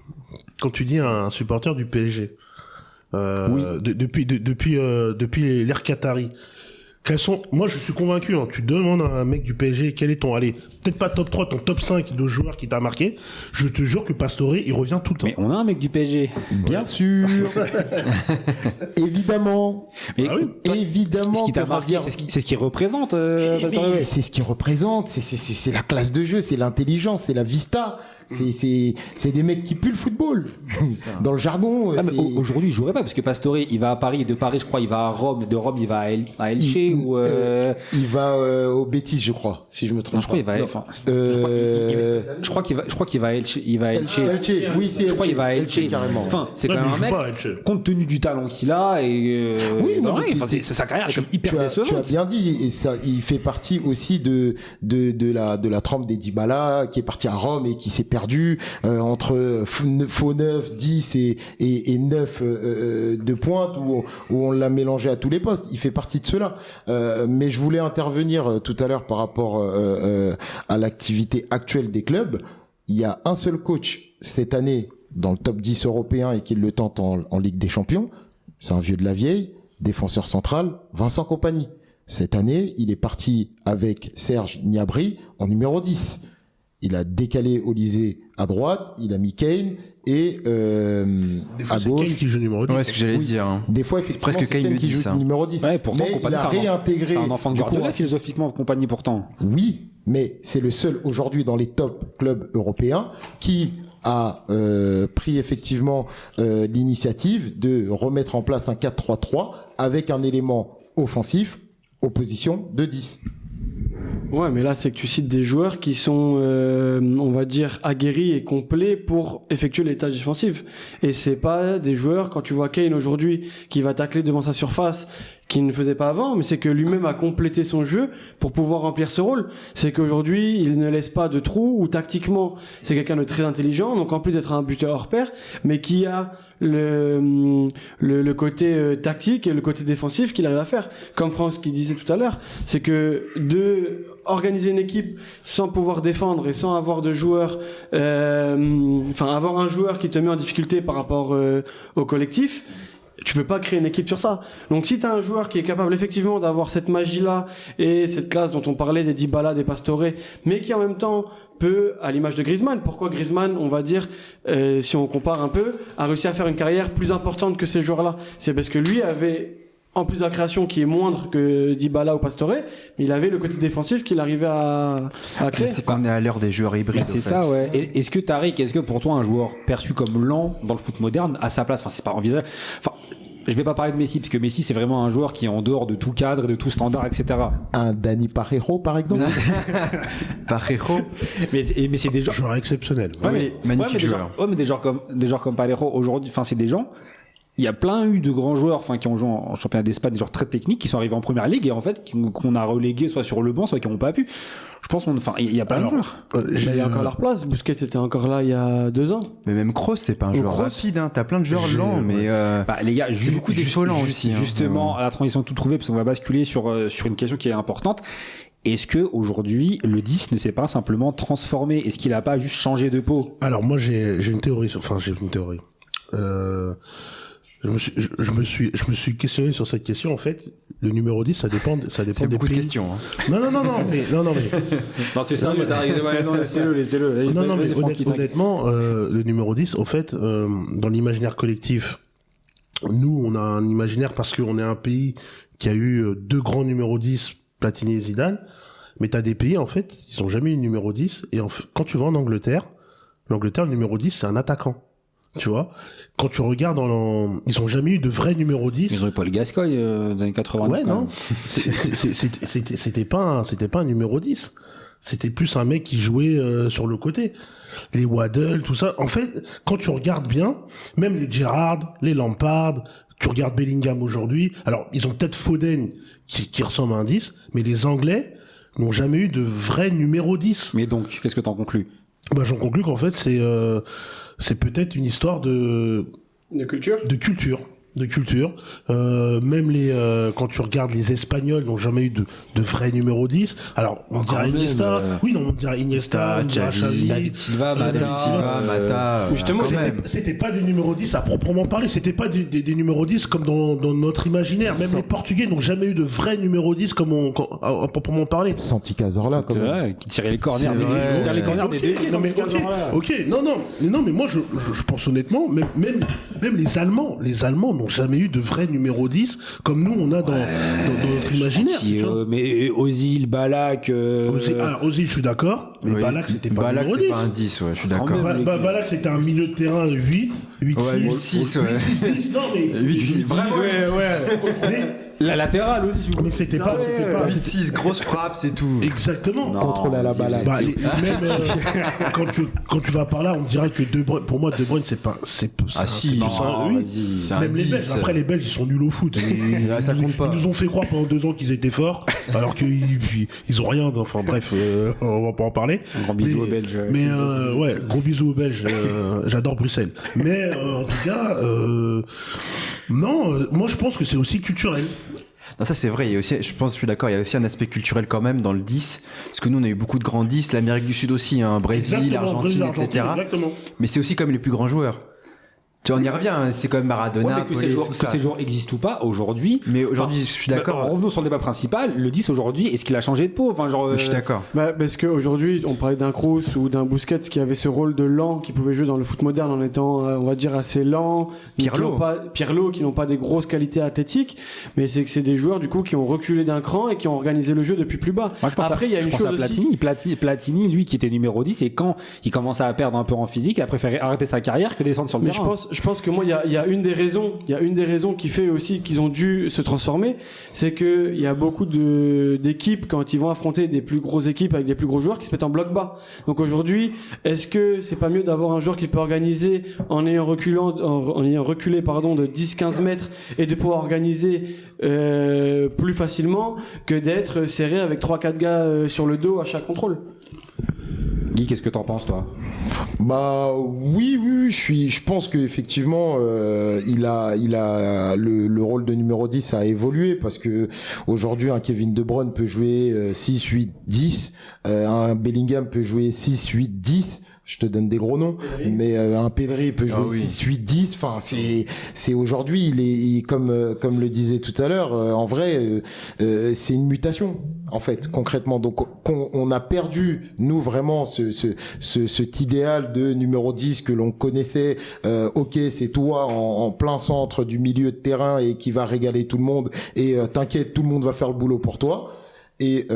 quand tu dis à un supporter du PSG, depuis l'ère Qatari, moi je suis convaincu, hein, tu demandes à un mec du PSG quel est ton, allez, peut-être pas top 3, ton top 5 de joueurs qui t'a marqué, je te jure que Pastore, il revient tout le temps. Mais on a un mec du PSG. Bien sûr. Évidemment. Mais Ah oui. toi, Évidemment ce qui t'a que marqué, Javier- c'est ce qui représente. Pastore. Mais c'est ce qu'il représente, c'est la classe de jeu, c'est l'intelligence, c'est la vista, c'est des mecs qui puent le football. Dans le jargon, Ah, mais c'est- aujourd'hui, il jouerait pas parce que Pastore, il va à Paris, de Paris, je crois, il va à Rome, de Rome, il va à Elche ou. il va au Betis, je crois, si je me trompe. Non, je crois qu'il va. Non. Enfin, Euh, je crois qu'il va à Elche. Il va à Elche. Elche, oui, c'est Je crois qu'il va à Elche. carrément. Enfin, c'est Ouais, quand mais même il un joue mec, pas à Elche. compte tenu du talent qu'il a et Oui, non, voilà, mais enfin, sa carrière est comme hyper tu as décevante. bien dit, et ça, il fait partie aussi de la trempe des Dybala qui est parti à Rome et qui s'est perdu entre faux 9, 10 et 9 de pointe où on l'a mélangé à tous les postes. Il fait partie de ceux-là. Mais je voulais intervenir tout à l'heure par rapport à l'activité actuelle des clubs. Il y a un seul coach cette année dans le top 10 européen et qui le tente en Ligue des Champions. C'est un vieux de la vieille, défenseur central, Vincent Kompany. Cette année, il est parti avec Serge Gnabry en numéro 10. Il a décalé Olysée à droite, il a mis Kane et Des fois, à c'est Kane gauche. qui joue numéro 10. Ouais, ce que j'allais Oui. dire. Hein. Des fois, effectivement, presque c'est Kane Kane le qui 10, joue hein. numéro 10. Ouais, pourtant, Mais Kompany, il a réintégré. c'est un enfant de du coup, Guardiola un système- philosophiquement Kompany pourtant. Oui, mais c'est le seul aujourd'hui dans les top clubs européens qui a pris effectivement l'initiative de remettre en place un 4-3-3 avec un élément offensif, opposition de 10. Ouais, mais là, c'est que tu cites des joueurs qui sont, on va dire, aguerris et complets pour effectuer les tâches défensives. Et c'est pas des joueurs, quand tu vois Kane aujourd'hui, qui va tacler devant sa surface, qu'il ne faisait pas avant, mais c'est que lui-même a complété son jeu pour pouvoir remplir ce rôle. C'est qu'aujourd'hui, il ne laisse pas de trous, ou tactiquement, c'est quelqu'un de très intelligent, donc en plus d'être un buteur hors pair, mais qui a le côté tactique et le côté défensif qu'il arrive à faire. Comme France qui disait tout à l'heure, c'est que de organiser une équipe sans pouvoir défendre et sans avoir de joueurs, avoir un joueur qui te met en difficulté par rapport au collectif, tu peux pas créer une équipe sur ça. Donc si tu as un joueur qui est capable effectivement d'avoir cette magie-là et cette classe dont on parlait des Dybala, des Pastore, mais qui en même temps peut, à l'image de Griezmann, pourquoi Griezmann, on va dire, si on compare un peu, a réussi à faire une carrière plus importante que ces joueurs-là. C'est parce que lui avait, en plus de la création qui est moindre que Dybala ou Pastore, mais il avait le côté défensif qu'il arrivait à créer. C'est qu'on est à l'heure des joueurs hybrides. Bah, c'est au fait. ça, ouais. Et est-ce que Tariq, est-ce que pour toi un joueur perçu comme lent dans le foot moderne a sa place? Enfin, c'est pas envisageable. Enfin, je vais pas parler de Messi parce que Messi c'est vraiment un joueur qui est en dehors de tout cadre, de tout standard, etc. Un Dani Parejo, par exemple. Parejo. Mais c'est des gens. Joueur exceptionnel. Ouais, Oui, magnifique mais des joueur. gens, ouais, mais des joueurs comme Parejo aujourd'hui, enfin c'est des gens. Il y a plein eu de grands joueurs, enfin qui ont joué en championnat d'Espagne, des joueurs très techniques qui sont arrivés en première ligue et en fait qu'on a relégués soit sur le banc, soit qui n'ont pas pu. Je pense il y a pas de joueurs. Il y a encore leur place. Busquets était encore là il y a 2 ans. Mais même Kroos, c'est pas un Ou joueur Kroos. rapide. Hein. T'as plein de joueurs Je- lents, mais Bah, les gars, C'est beaucoup d'excellents aussi, hein. Justement, à la transition tout trouvé, parce qu'on va basculer sur une question qui est importante. est-ce que aujourd'hui le 10 ne s'est pas simplement transformé? Est-ce qu'il a pas juste changé de peau? Alors moi j'ai une théorie, je me suis questionné sur cette question. En fait, le numéro 10, ça dépend C'est des beaucoup de pays. questions. Hein. Non, mais Non, c'est ça, mais non, laissez-le. non, mais Francky, honnêtement, le numéro 10, au fait, dans l'imaginaire collectif, nous, on a un imaginaire parce qu'on est un pays qui a eu 2 grands numéros 10, Platini et Zidane, mais t'as des pays, en fait, ils ont jamais eu de numéro 10, et quand tu vas en Angleterre, le numéro 10, c'est un attaquant. Tu vois, quand tu regardes ils ont jamais eu de vrai numéro 10. Ils ont eu Paul Gascoigne des années 90. Ouais, quand non. même. C'était pas un numéro 10. C'était plus un mec qui jouait sur le côté. Les Waddle, tout ça. En fait, quand tu regardes bien, même les Gerrard, les Lampard, tu regardes Bellingham aujourd'hui. Alors, ils ont peut-être Foden qui ressemble à un 10, mais les Anglais n'ont jamais eu de vrai numéro 10. Mais donc, qu'est-ce que t'en conclus? Bah, j'en conclus qu'en fait, c'est peut-être une histoire de culture. Même quand tu regardes les Espagnols n'ont jamais eu de vrai numéro 10. Alors on dirait Iniesta. Oui, non, on dirait Iniesta, on dirait Xavi, David Silva, Mata. Justement, c'était pas des numéros 10 à proprement parler, c'était pas des numéros 10 comme dans notre imaginaire. Même les Portugais n'ont jamais eu de vrai numéro 10 à proprement parler. Santi Cazorla, quand C'est même. vrai, qui tirait les corners. C'est vrai. Qui tirait les corners des Non mais ok, non mais moi je pense honnêtement, même les Allemands n'ont jamais eu de vrai numéro 10 comme nous on a dans notre imaginaire. Mais Ozil, Ballack. Ozil, je suis d'accord, mais Oui. Ballack c'était pas un Ballack, numéro c'est 10. pas un 10, ouais, je suis d'accord. Ballack c'était un milieu de terrain 8, 8-6. Ouais, 8-6, ouais. 8-6, non mais 8-6, vraiment, La latérale aussi, si vous mais c'était pas 8-6, grosse frappe, c'est tout. Exactement. Contrôle à la balade. Bah, même quand tu vas par là, on dirait que De Bruyne, pour moi, De Bruyne, c'est Ah si, oui. c'est un Même les 10. Belges. Après, les Belges, ils sont nuls au foot. Ça compte pas. Ils nous ont fait croire pendant 2 ans qu'ils étaient forts, alors qu'ils ont rien. Enfin, bref, on va pas en parler. Un grand bisou aux Belges. Mais ouais, gros bisous aux Belges. J'adore Bruxelles. Mais en tout cas, non, moi je pense que c'est aussi culturel. Non, ça c'est vrai, il y a aussi, je suis d'accord, il y a aussi un aspect culturel quand même dans le 10, parce que nous on a eu beaucoup de grands 10, l'Amérique du Sud aussi, hein, Brésil, Exactement, Argentine, etc. Exactement. Mais c'est aussi comme les plus grands joueurs. Tu vois, on y revient, hein, c'est comme Maradona, Ouais, mais Pelé, tout ça. ces joueurs existent ou pas aujourd'hui. Mais aujourd'hui, je suis d'accord. Revenons sur le débat principal. Le 10 aujourd'hui, est-ce qu'il a changé de peau? Enfin, genre. Je suis d'accord. parce qu'aujourd'hui, on parlait d'un Kroos ou d'un Busquets qui avait ce rôle de lent, qui pouvait jouer dans le foot moderne en étant, on va dire, assez lent. Pirlo, qui n'ont pas des grosses qualités athlétiques, mais c'est que c'est des joueurs, du coup, qui ont reculé d'un cran et qui ont organisé le jeu depuis plus bas. Moi, après, il y a une chose aussi. Platini, lui, qui était numéro 10, et quand il commençait à perdre un peu en physique, il a préféré arrêter sa carrière que descendre sur le terrain. Je pense que moi, il y a une des raisons qui fait aussi qu'ils ont dû se transformer, c'est que il y a beaucoup d'équipes quand ils vont affronter des plus grosses équipes avec des plus gros joueurs qui se mettent en bloc bas. Donc aujourd'hui, est-ce que c'est pas mieux d'avoir un joueur qui peut organiser en ayant reculé de 10-15 mètres et de pouvoir organiser plus facilement que d'être serré avec 3-4 gars sur le dos à chaque contrôle? Guy, qu'est-ce que t'en penses, toi? Bah oui, je pense que effectivement il a le rôle de numéro 10 a évolué parce que aujourd'hui un Kevin De Bruyne peut jouer 6, 8, 10, un Bellingham peut jouer 6, 8, 10. Je te donne des gros noms, mais un Pedri peut jouer 6, 8, 10. Enfin, c'est aujourd'hui, il est comme le disait tout à l'heure. En vrai, c'est une mutation, en fait, concrètement. Donc, on a perdu nous vraiment cet idéal de numéro 10 que l'on connaissait. Ok, c'est toi en plein centre du milieu de terrain et qui va régaler tout le monde. Et t'inquiète, tout le monde va faire le boulot pour toi. Et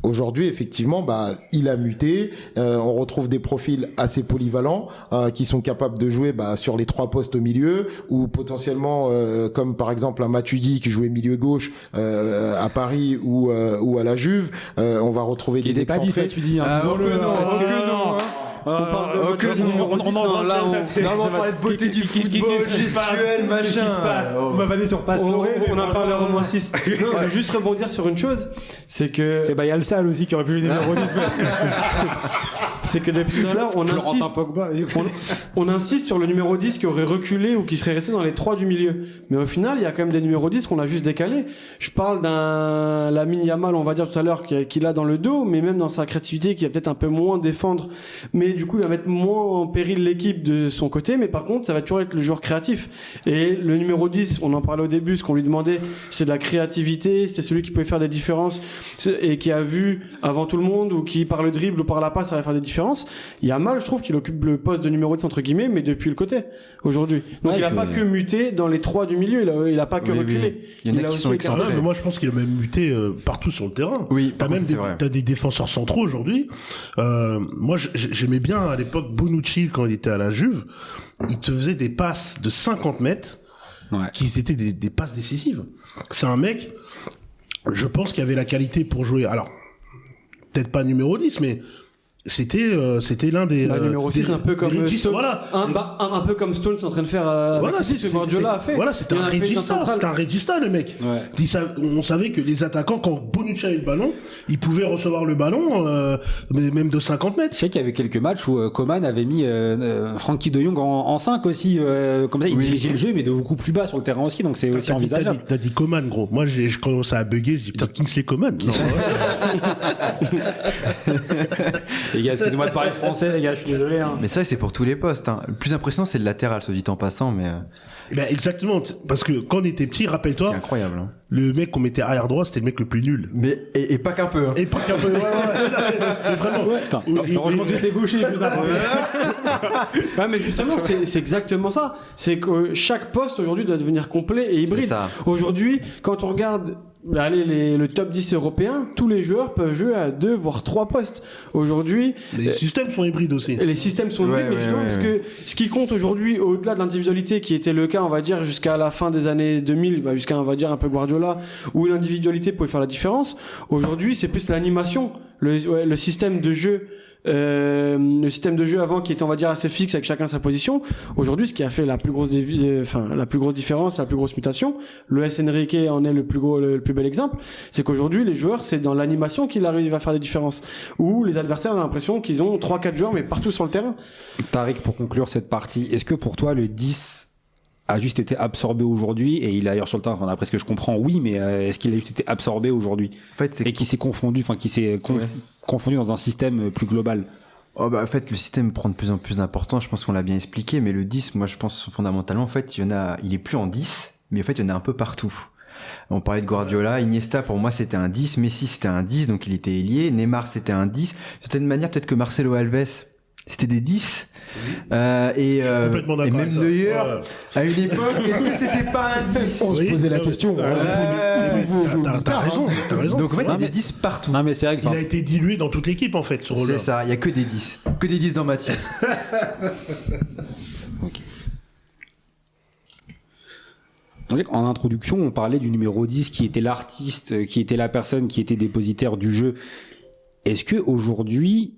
aujourd'hui, effectivement, il a muté. On retrouve des profils assez polyvalents qui sont capables de jouer sur les 3 postes au milieu, ou potentiellement, comme par exemple un Matuidi qui jouait milieu gauche à Paris ou à la Juve. On va retrouver des excentrés. Il pas dit Matuidi, hein, disons-le. On parle de numéro 10, on parlait de beauté du football, gestuel, machin. On va aller sur Pastore. On en parle de romantisme. Non, je veux juste rebondir sur une chose, c'est que... Il y a le Sal aussi qui aurait pu le numéro 10. c'est que depuis tout à l'heure, on insiste sur le numéro 10 qui aurait reculé ou qui serait resté dans les 3 du milieu. Mais au final, il y a quand même des numéros 10 qu'on a juste décalés. Je parle d'un Lamine Yamal, on va dire tout à l'heure, qu'il a dans le dos, mais même dans sa créativité, qui va peut-être un peu moins défendre. Mais du coup, il va mettre moins en péril l'équipe de son côté. Mais par contre, ça va toujours être le joueur créatif. Et le numéro 10, on en parlait au début, ce qu'on lui demandait, c'est de la créativité, c'est celui qui pouvait faire des différences et qui a vu avant tout le monde, ou qui par le dribble ou par la passe, ça va faire des différences. Yamal, je trouve qu'il occupe le poste de numéro 10 entre guillemets, mais depuis le côté, aujourd'hui. Donc il a pas que muté dans les 3 du milieu, il a pas que reculé. Oui. Il y en a qui sont excentrés. Mais moi je pense qu'il a même muté partout sur le terrain. Oui, t'as des défenseurs centraux aujourd'hui. Moi j'aimais bien à l'époque Bonucci quand il était à la Juve, il te faisait des passes de 50 mètres qui étaient des passes décisives. C'est un mec, je pense qu'il avait la qualité pour jouer. Alors peut-être pas numéro 10, mais c'était l'un des numéro 6 un peu comme Stones, voilà. un peu comme Stones est en train de faire avec ce que Guardiola a fait. Voilà, c'était un regista le mec. On savait que les attaquants, quand Bonucci avait le ballon, ils pouvaient recevoir le ballon même de 50 mètres. Je sais qu'il y avait quelques matchs où Coman avait mis Frankie de Jong en 5 aussi, comme ça il dirigeait le jeu mais de beaucoup plus bas sur le terrain aussi, donc c'est aussi envisageable. T'as dit Coman, gros. Moi je commençais à bugger, je dis putain, Kingsley Coman. Les gars, excusez-moi de parler français, les gars, je suis désolé. Hein. Mais ça, c'est pour tous les postes. Hein. Le plus impressionnant, c'est le latéral, soit dit en passant, mais. Ben exactement, parce que quand on était petit, rappelle-toi. C'est incroyable. Hein. Le mec qu'on mettait arrière droit, c'était le mec le plus nul. Mais et pas qu'un peu. Hein. Et pas qu'un peu. Mais vraiment. Putain, heureusement que j'étais gaucher. Putain. Ouais, mais justement, c'est exactement ça. C'est que chaque poste aujourd'hui doit devenir complet et hybride. Aujourd'hui, quand on regarde. Allez, le top 10 européen, tous les joueurs peuvent jouer à 2 voire 3 postes. Aujourd'hui, les systèmes sont hybrides aussi. Les systèmes sont hybrides, mais justement, parce que ce qui compte aujourd'hui, au-delà de l'individualité, qui était le cas, on va dire, jusqu'à la fin des années 2000, jusqu'à, on va dire, un peu Guardiola, où l'individualité pouvait faire la différence. Aujourd'hui, c'est plus l'animation, le système de jeu. Le système de jeu avant qui était, on va dire, assez fixe avec chacun sa position. Aujourd'hui, ce qui a fait la plus grosse différence, la plus grosse mutation, le Luis Enrique en est le plus bel exemple, c'est qu'aujourd'hui les joueurs, c'est dans l'animation qu'ils arrivent à faire des différences, où les adversaires ont l'impression qu'ils ont 3-4 joueurs mais partout sur le terrain. Tariq, pour conclure cette partie, est-ce que pour toi le 10 a juste été absorbé aujourd'hui, et il est ailleurs sur le terrain, enfin, d'après ce que je comprends, oui, mais est-ce qu'il a juste été absorbé aujourd'hui, en fait, et qui s'est confondu, enfin qui s'est confondu dans un système plus global? Oh bah en fait le système prend de plus en plus d'importance, je pense qu'on l'a bien expliqué, mais le 10, moi je pense fondamentalement en fait il est plus en 10, mais en fait il y en a un peu partout. On parlait de Guardiola, Iniesta pour moi c'était un 10, Messi c'était un 10 donc il était ailier, Neymar c'était un 10, d'une certaine manière peut-être que Marcelo Alves c'était des 10. Et même Neuer, à une époque, est-ce que c'était pas un 10? On se posait la question. T'as raison. Donc en fait, il y a des 10 partout. Non, mais c'est vrai que, il a été dilué dans toute l'équipe en fait, ce rôle-là. C'est ça, il y a que des 10. Que des 10 dans ma team. Ok. En introduction, on parlait du numéro 10 qui était l'artiste, qui était la personne qui était dépositaire du jeu. Est-ce que aujourd'hui,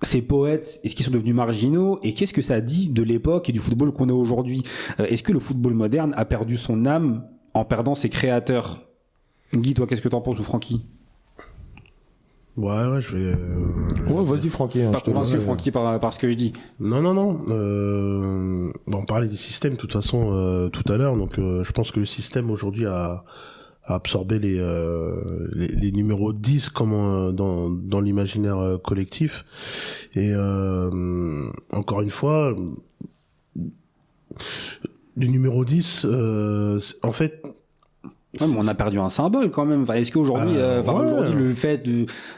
ces poètes, est-ce qu'ils sont devenus marginaux, et qu'est-ce que ça dit de l'époque et du football qu'on a aujourd'hui? Est-ce que le football moderne a perdu son âme en perdant ses créateurs? Guy, toi, qu'est-ce que t'en penses, ou Francky? Ouais, je vais. Ouais, vas-y, Francky. Pas convaincu, Francky, par ce que je dis. Non. On parlait des systèmes, de toute façon, tout à l'heure. Donc, je pense que le système aujourd'hui a absorbé les numéros 10 comme dans l'imaginaire collectif. Et encore une fois, le numéro 10, en fait. Ouais, mais on a perdu un symbole quand même. Enfin, est-ce qu'aujourd'hui, aujourd'hui, le fait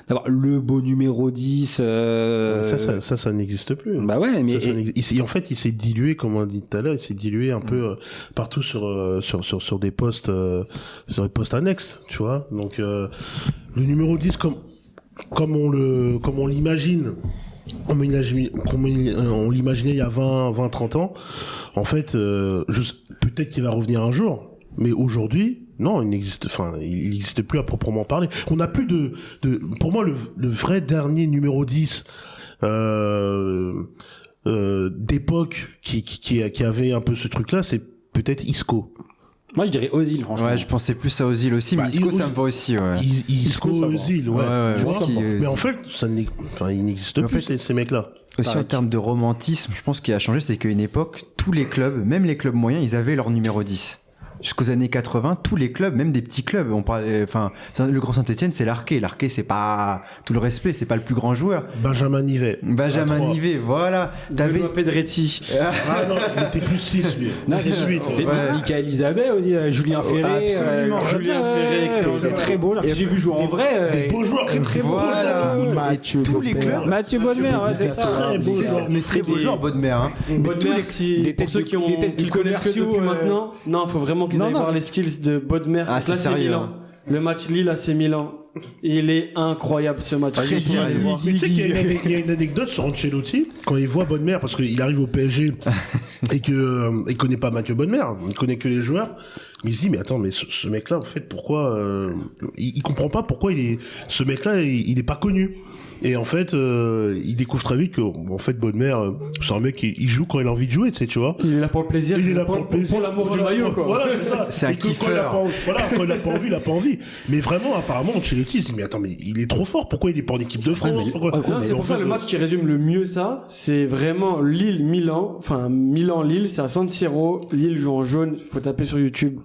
d'avoir le beau numéro 10, ça n'existe plus. Bah ouais, mais en fait, il s'est dilué, comme on a dit tout à l'heure, il s'est dilué un peu partout sur des postes, sur des postes annexes, tu vois. Donc, le numéro 10, comme on l'imagine. On l'imaginait il y a 20, 30 ans. En fait, peut-être qu'il va revenir un jour. Mais aujourd'hui, non, il n'existe plus à proprement parler. On n'a plus pour moi, le vrai dernier numéro 10, d'époque, qui avait un peu ce truc-là, c'est peut-être Isco. Moi, je dirais Ozil, franchement. Ouais, je pensais plus à Ozil aussi, mais Isco, ça me va aussi, ouais. Isco, ça va. Ozil, ouais. Ouais, Tu parce vois, qu'il- mais en fait, il n'existe Mais en plus, fait- ces mecs-là. Aussi en Pareil. termes de romantisme, je pense qu'il a changé, c'est qu'à une époque, tous les clubs, même les clubs moyens, ils avaient leur numéro 10. Jusqu'aux années 80, tous les clubs, même des petits clubs, on parlait, enfin, le Grand Saint-Etienne, c'est l'Arqué. L'Arqué, c'est pas, tout le respect, c'est pas le plus grand joueur. Benjamin Nivet. Benjamin À trois. Nivet, voilà. T'avais, Benoît Pedretti. Ah non, il était plus 6, lui. Non, 18. C'était Michael Isabelle aussi, Julien Ferré. absolument. Julien Ferré, excellent C'est joueur. très beau. J'ai vu jouer en vrai. Des beaux joueurs, très très beaux Voilà. joueurs. Mathieu tous les Gobert. clubs, Mathieu Bodmer, ouais, c'est ça. Très beaux c'est- joueurs. mais très beau joueur, Bodmer, hein. Bonne tous mère, les- si, des pour têtes ceux de- qui des têtes qui de connaissent que commerciaux, depuis maintenant, non, faut vraiment qu'ils Non, aillent non, voir mais- les skills de Bodmer. Ah, Là, c'est c'est sérieux, Milan. hein. Le match Lille à c'est Milan. Il est incroyable ce match. Très sérieux. Mais tu sais qu'il il y a une anecdote sur Ancelotti, quand il voit Bonne Mère, parce qu'il arrive au PSG et que il connaît pas Mathieu Bonne Mère, il connaît que les joueurs. Mais il se dit, mais attends, mais ce mec-là, en fait, pourquoi il comprend pas pourquoi ce mec-là, il est pas connu. Et en fait, il découvre très vite que, en fait, Bonne Mère, c'est un mec qui il joue quand il a envie de jouer, tu sais, tu vois. Il est là pour le plaisir. Il est là pour le plaisir. Pour l'amour du Voilà, maillot, quoi. Voilà, c'est ça. C'est un Et que kiffeur. quand il a pas envie, il a pas envie. Mais vraiment, apparemment, Ancelotti, il se dit, mais attends, mais il est trop fort. Pourquoi il est pas en équipe de France? Pourquoi- Non, Mais c'est en pour ça fait, le match qui résume le mieux ça, c'est vraiment Lille-Milan, enfin Milan-Lille, c'est à San Siro, Lille joue en jaune, faut taper sur YouTube.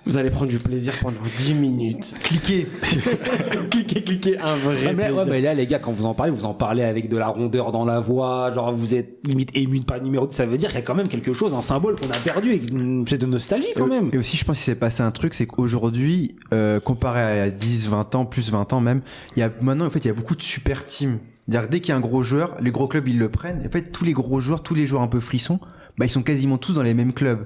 Vous allez prendre du plaisir pendant 10 minutes. Cliquez. cliquez, un vrai Ouais, plaisir. mais là, les gars, quand vous en parlez avec de la rondeur dans la voix, genre vous êtes limite ému de pas numéro 10, ça veut dire qu'il y a quand même quelque chose, un symbole qu'on a perdu, et c'est de nostalgie quand même. Et aussi, je pense qu'il s'est passé un truc, c'est qu'aujourd'hui, comparé à 10, 20 ans, plus 20 ans même, maintenant, en fait, il y a beaucoup de super teams. C'est-à-dire, dès qu'il y a un gros joueur, les gros clubs, ils le prennent. En fait, tous les gros joueurs, tous les joueurs un peu frissons, bah, ils sont quasiment tous dans les mêmes clubs.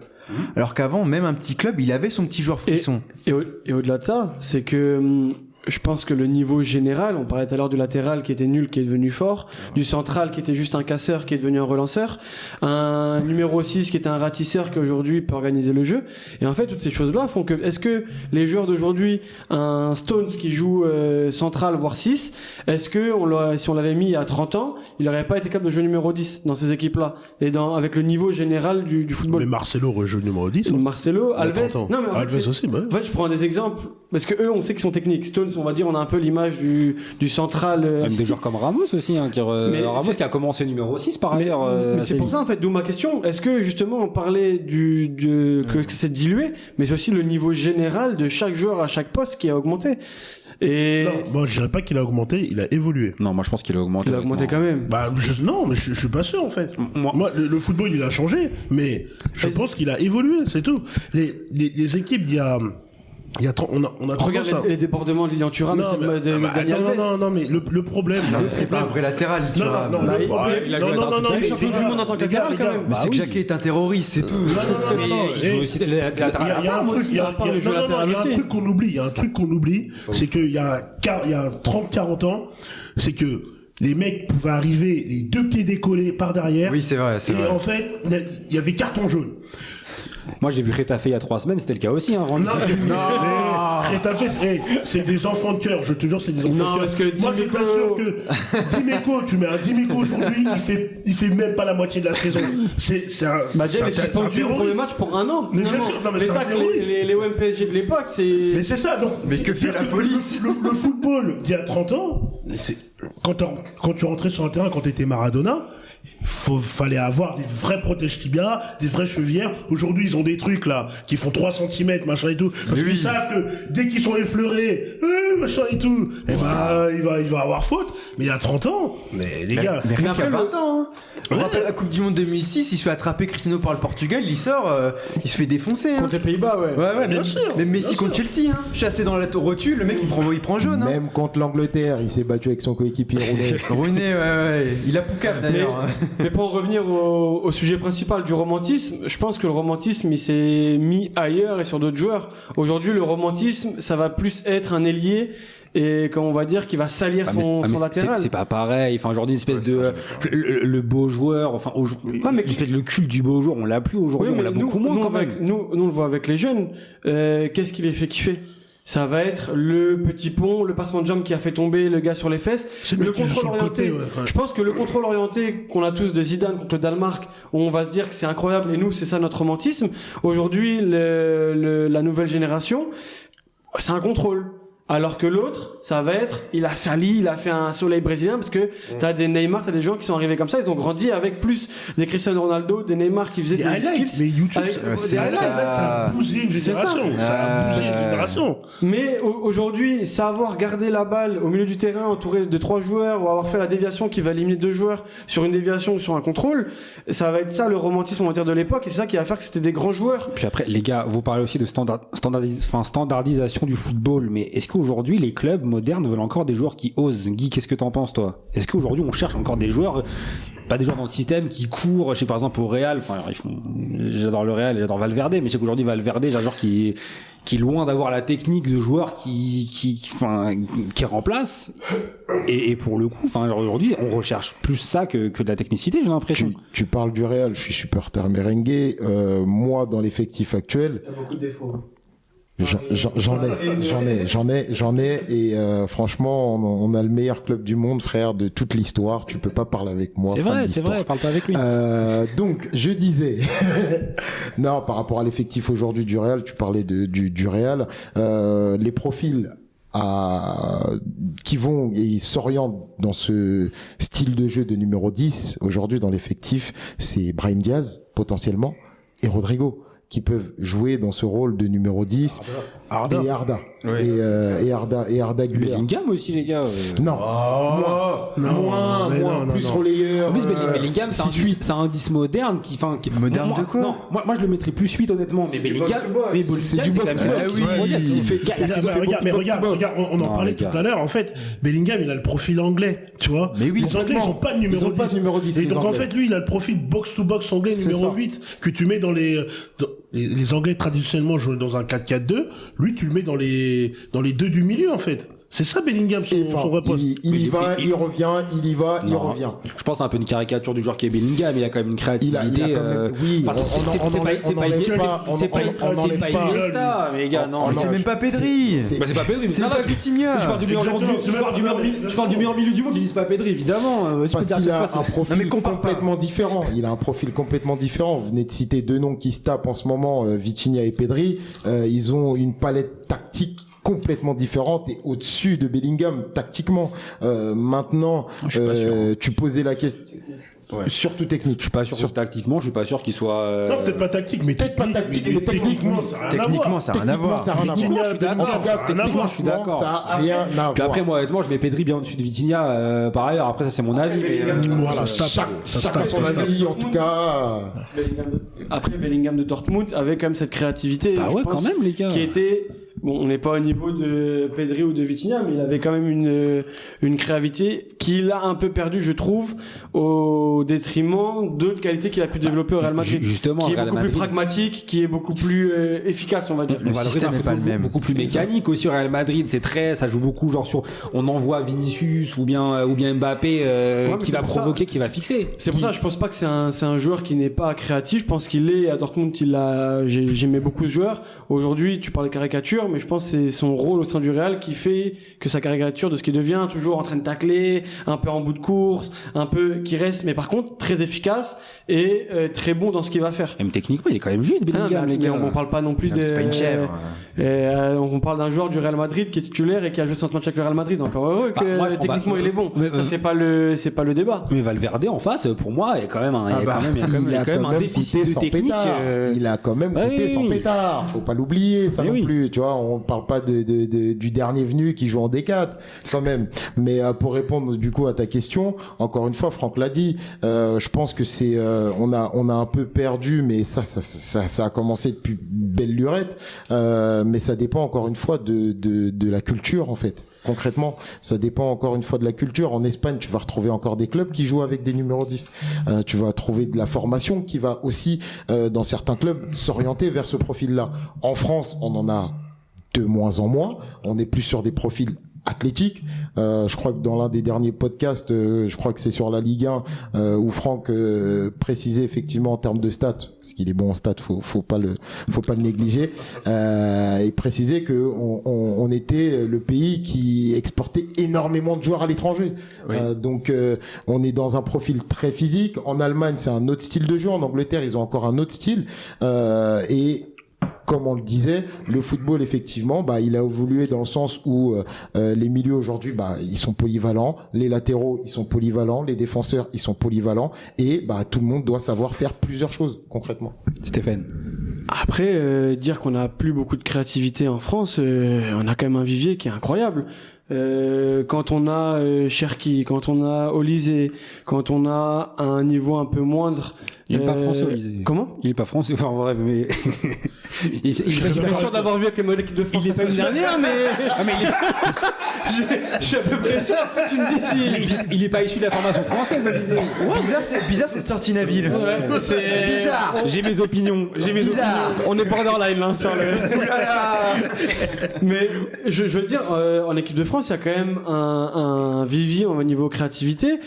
Alors qu'avant, même un petit club, il avait son petit joueur frisson. Et au-delà de ça, c'est que je pense que le niveau général, on parlait tout à l'heure du latéral qui était nul, qui est devenu fort, du central qui était juste un casseur, qui est devenu un relanceur, un numéro 6 qui était un ratisseur qui aujourd'hui peut organiser le jeu. Et en fait, toutes ces choses-là font que, est-ce que les joueurs d'aujourd'hui, un Stones qui joue central, voire 6, est-ce que si on l'avait mis il y a 30 ans, il n'aurait pas été capable de jouer numéro 10 dans ces équipes-là, et avec le niveau général du football. Mais Marcelo rejoue le numéro 10. Hein. Marcelo, Il a Alves. 30 ans. Non, mais en fait, Alves aussi, bah. en fait, je prends des exemples parce que eux, on sait qu'ils sont techniques. Stones, on va dire, on a un peu l'image du central. Même des joueurs comme Ramos aussi, hein, Ramos c'est- qui a commencé numéro 6 par Mais, ailleurs. mais c'est pour ça en fait, d'où ma question. Est-ce que justement on parlait que c'est dilué, mais c'est aussi le niveau général de chaque joueur à chaque poste qui a augmenté. Et Non, moi, je dirais pas qu'il a augmenté, il a évolué. Non, moi je pense qu'il a augmenté. il a augmenté quand même. Bah, non, mais je suis pas sûr, en fait. Moi- Le football, il a changé, mais je pense qu'il a évolué, c'est tout. Les équipes, il y a 30, on a Regarde tendance à- les débordements de Lilian Thuram, Non, mais- de ah, bah, Daniel attends, Alves. non, mais le problème. C'était pas un vrai latéral, tu Non, vois. non, non, Bah, le problème. il a Non, joué non, à non, non, il est champion du monde en tant que les gars, latéral, les quand gars. même. Mais Bah c'est que oui. Jacquet est un terroriste, c'est tout. Non, non, non, non, Il joue aussi la Il y a un truc, il y a un truc qu'on oublie, c'est qu'il y a 30-40 ans, c'est que les mecs pouvaient arriver les deux pieds décollés par derrière. Oui, c'est vrai, c'est Et vrai. en fait, il y avait carton jaune. Moi j'ai vu Retafe il y a 3 semaines, c'était le cas aussi. Hein, Non, mais Retafe, c'est des enfants de cœur, je te jure, c'est des enfants Non, de cœur. parce que Moi, je Dimeco- t'assure que Dimeco, tu mets un Dimeco aujourd'hui, il fait même pas la moitié de la saison. C'est un. Bah, c'est déjà, il est un suspendu au terroriste. premier match pour un an. Mais bien finalement. sûr, non, mais Les c'est un tacles, terroriste. les OM-PSG de l'époque, c'est. Mais c'est ça, donc. Mais que fait la police Le football d'il y a 30 ans, quand tu rentrais sur un terrain, quand t'étais Maradona, fallait avoir des vrais protège tibias, des vraies chevillières. Aujourd'hui, ils ont des trucs là qui font 3 cm, machin et tout, parce qu'ils savent que dès qu'ils sont effleurés, machin et tout, eh ben il va avoir faute. Mais il y a 30 ans, mais les gars, Mais rien après, qu'à le- 20 ans, hein. On rappelle la Coupe du Monde 2006, il se fait attraper Cristiano par le Portugal, il sort, il se fait défoncer. Hein. Contre les Pays-Bas, ouais. Ouais, bien même, sûr, même Messi bien contre Chelsea, hein. Chassé dans la rotule, le mec il prend jaune. Hein. Même contre l'Angleterre, il s'est battu avec son coéquipier Rooney. Rooney, ouais. Il a poucave d'ailleurs. Mais pour en revenir au sujet principal du romantisme, je pense que le romantisme il s'est mis ailleurs et sur d'autres joueurs. Aujourd'hui, le romantisme, ça va plus être un ailier et comme on va dire qui va salir son latéral. C'est pas pareil. Enfin, aujourd'hui, une espèce de le beau joueur. Enfin, mais- peut-être le culte du beau joueur, on l'a plus aujourd'hui. Oui, On l'a mais beaucoup moins quand même. nous, on le voit avec les jeunes. Qu'est-ce qui les fait kiffer? ça va être le petit pont, le passement de jambe qui a fait tomber le gars sur les fesses. C'est Le le contrôle contrôle orienté. Je pense que le contrôle orienté qu'on a tous de Zidane contre le Danemark, où on va se dire que c'est incroyable et nous, c'est ça notre romantisme. Aujourd'hui, la nouvelle génération, c'est un contrôle. Alors que l'autre, ça va être, il a sali, il a fait un soleil brésilien, parce que t'as des Neymar, t'as des gens qui sont arrivés comme ça, ils ont grandi avec plus des Cristiano Ronaldo, des Neymar qui faisaient des skills. Mais YouTube, avec ça a bousillé une C'est ça. génération. Ça a bousillé une génération. Mais aujourd'hui, savoir garder la balle au milieu du terrain, entouré de 3 joueurs, ou avoir fait la déviation qui va éliminer 2 joueurs sur une déviation ou sur un contrôle, ça va être ça le romantisme, on va dire, de l'époque, et c'est ça qui va faire que c'était des grands joueurs. Puis après, les gars, vous parlez aussi de standardisation du football, mais est-ce qu'aujourd'hui, les clubs modernes veulent encore des joueurs qui osent? Guy, qu'est-ce que t'en penses, toi? Est-ce qu'aujourd'hui, on cherche encore des joueurs, pas des joueurs dans le système qui courent, je sais par exemple au Real, enfin, j'adore le Real, j'adore Valverde, mais je sais qu'aujourd'hui, Valverde, c'est un joueur qui est loin d'avoir la technique de joueur qui remplace. Et pour le coup, enfin, aujourd'hui, on recherche plus ça que de la technicité, j'ai l'impression. Tu parles du Real, je suis supporter merengue. Moi, dans l'effectif actuel, T'as beaucoup de défauts. J'en ai et franchement on a le meilleur club du monde, frère, de toute l'histoire. Tu peux pas parler avec moi. C'est vrai, parle pas avec lui. Donc je disais non, par rapport à l'effectif aujourd'hui du Real, tu parlais du Real, les profils qui vont et s'orientent dans ce style de jeu de numéro 10 aujourd'hui dans l'effectif, c'est Brahim Diaz potentiellement et Rodrigo, qui peuvent jouer dans ce rôle de numéro 10 et Arda. Ouais. Et Arda Güler. Bellingham aussi, les gars. Non. Moins, plus relayeur. En plus, Bellingham, c'est un 10 moderne qui, Moderne moi, de quoi? Non, moi je le mettrais plus 8 honnêtement, mais Bellingham, c'est du box. Mais regarde, on en parlait tout à l'heure, en fait, Bellingham, il a le profil anglais, tu vois. Mais oui, les Anglais, ils ont pas de numéro 10. Et donc, en fait, lui, il a le profil box-to-box anglais numéro 8 que tu mets dans les Anglais traditionnellement jouent dans un 4-4-2. Lui, tu le mets dans les deux du milieu, en fait. C'est ça, Bellingham, son reposte. Il y va, il revient, il y va, il revient. Je pense que c'est un peu une caricature du joueur qui est Bellingham. Il a quand même une créativité. Oui, c'est pas Iniesta, mais les gars, non. C'est même pas Pedri. C'est pas Pedri, c'est pas Vitinha. Je parle du meilleur milieu du monde, ils disent pas Pedri, évidemment. Parce qu'il a un profil complètement différent. Il a un profil complètement différent. Vous venez de citer 2 noms qui se tapent en ce moment, Vitinha et Pedri. Ils ont une palette tactique complètement différente et au-dessus de Bellingham tactiquement. Maintenant, tu posais la question. Ouais. Surtout technique. Je suis pas sûr tactiquement, je suis pas sûr qu'il soit. Non, peut-être pas tactique, mais techniquement, ça a rien à voir. Techniquement, je suis d'accord. Ça a rien à voir. Puis après, moi, honnêtement, je mets Pedri bien au-dessus de Vitinha. Par ailleurs, après, ça c'est mon avis. Voilà, chacun son avis, en tout cas. Après, Bellingham de Dortmund avait quand même cette créativité. Ah ouais, quand même, les gars. Qui était, bon, on n'est pas au niveau de Pedri ou de Vitinha, mais il avait quand même une créativité qu'il a un peu perdue, je trouve, au détriment d'autres qualités qu'il a pu développer au Real Madrid. Justement, qui est beaucoup plus pragmatique, qui est beaucoup plus efficace, on va dire. Le système n'est pas le même. Beaucoup plus mécanique aussi au Real Madrid. Ça joue beaucoup genre sur, on envoie Vinicius ou bien Mbappé qui va provoquer, qui va fixer. C'est pour ça, je pense pas que c'est un joueur qui n'est pas créatif. Je pense qu'il est à Dortmund. J'aimais beaucoup ce joueur. Aujourd'hui, tu parles de caricature, mais je pense que c'est son rôle au sein du Real qui fait que sa caricature de ce qu'il devient, toujours en train de tacler, un peu en bout de course, un peu qui reste, mais par contre très efficace et très bon dans ce qu'il va faire. Même techniquement, il est quand même juste Bellingham, les gars. On parle pas non plus c'est pas une chèvre. On parle d'un joueur du Real Madrid qui est titulaire et qui a joué 100 matchs avec le Real Madrid. Encore heureux que techniquement il est bon. C'est pas le débat. Mais Valverde en face, pour moi, il y a quand même un déficit de technique. Il a quand même coûté son pétard. Faut pas l'oublier, ça non plus. Tu vois, on parle pas du dernier venu qui joue en D4 quand même. Mais pour répondre du coup à ta question, encore une fois, Franck l'a dit. Je pense que c'est on a un peu perdu, mais ça a commencé depuis belle lurette. Mais ça dépend encore une fois de la culture en fait. Concrètement, ça dépend encore une fois de la culture. En Espagne, tu vas retrouver encore des clubs qui jouent avec des numéros 10. Tu vas trouver de la formation qui va aussi, dans certains clubs, s'orienter vers ce profil-là. En France, on en a de moins en moins. On est plus sur des profils athlétique. Je crois que dans l'un des derniers podcasts, je crois que c'est sur la Ligue 1 où Franck précisait effectivement en termes de stats, parce qu'il est bon en stats, faut pas le négliger. Il précisait que on était le pays qui exportait énormément de joueurs à l'étranger. Oui. Donc on est dans un profil très physique. En Allemagne, c'est un autre style de jeu. En Angleterre, ils ont encore un autre style. Et comme on le disait, le football effectivement, il a évolué dans le sens où les milieux aujourd'hui, ils sont polyvalents, les latéraux ils sont polyvalents, les défenseurs ils sont polyvalents, et tout le monde doit savoir faire plusieurs choses concrètement. Stéphane. Après, dire qu'on a plus beaucoup de créativité en France, on a quand même un vivier qui est incroyable. Quand on a Cherki, quand on a Olysée, quand on a un niveau un peu moindre. Il est pas français, Olysée. Comment? Il est pas français, enfin bref, mais. Je suis pas sûr d'avoir vu avec les modèles de France la semaine dernière, mais. Ah, mais je suis à peu près sûr. Tu me dis si. il est pas issu de la formation française, Olysée. Bizarre cette sortie Nabil. Ouais, c'est bizarre. J'ai mes opinions. On est borderline là sur le. Mais je veux dire, en équipe de France, il y a quand même un vivier au niveau créativité.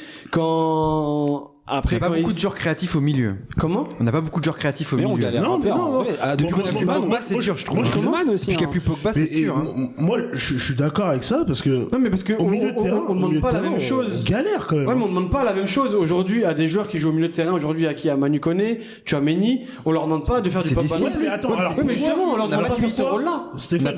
Après, on n'a pas beaucoup de joueurs créatifs au milieu. Comment? On n'a pas beaucoup de joueurs créatifs au Mais milieu. on galère un peu. Depuis qu'on a plus Pogba, c'est dur, je trouve. Griezmann aussi. Depuis qu'il n'y a plus Pogba, c'est dur. Moi, je suis d'accord avec ça parce que. Non, mais parce que au milieu de terrain, on demande pas la même chose. On galère quand même. Ouais, mais on demande pas la même chose aujourd'hui à des joueurs qui jouent au milieu de terrain. Aujourd'hui, à qui? À Manu Koné, tu as Méni. On leur demande pas de faire du Pogba. Ouais, mais attends, alors. Oui, mais justement, on leur demande pas de faire ce rôle-là. Stéphane,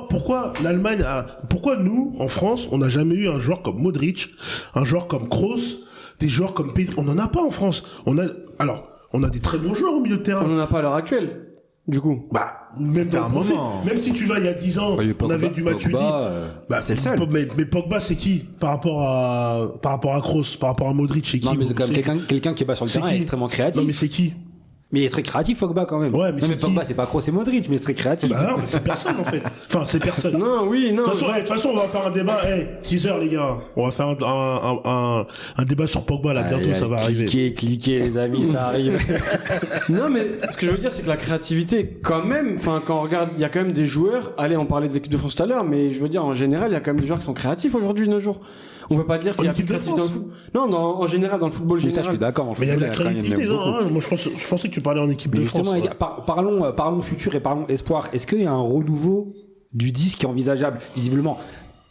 pourquoi l'Allemagne pourquoi nous, en France, on n'a jamais eu un joueur comme Modric, un joueur comme Kroos, des joueurs comme Pedri? On n'en a pas en France. On a des très bons joueurs au milieu de terrain. On n'en a pas à l'heure actuelle. Du coup. Même dans le profil. Même si tu vas il y a 10 ans, on avait du Matuidi. C'est le seul. Mais Pogba, c'est qui par rapport à Kroos, par rapport à Modric, c'est qui? Non, mais c'est quand même quelqu'un qui est pas sur le terrain, extrêmement créatif. Non, mais c'est qui? Mais il est très créatif, Pogba, quand même. Ouais, mais non, mais c'est Pogba, qui? c'est pas Kroos et Modric, mais il est très créatif. Non, mais c'est personne, en fait. Enfin, c'est personne. Non, oui, non. De toute façon, on va faire un débat. Teaser, les gars. On va faire un débat sur Pogba, là. Bientôt, ça va arriver. Cliquez, les amis, ça arrive. Non, mais ce que je veux dire, c'est que la créativité, quand même, quand on regarde, il y a quand même des joueurs. Allez, on parlait de l'équipe de France tout à l'heure, mais je veux dire, en général, il y a quand même des joueurs qui sont créatifs aujourd'hui, de nos jours. On peut pas dire qu'il y a plus de créativité dans le football. Non, en général, dans le football général. Ça, je suis d'accord. Mais il y a de la créativité, non? Moi, je pensais que tu parlais en équipe de France. Justement, les gars, parlons futur et parlons espoir. Est-ce qu'il y a un renouveau du 10 qui est envisageable? Visiblement,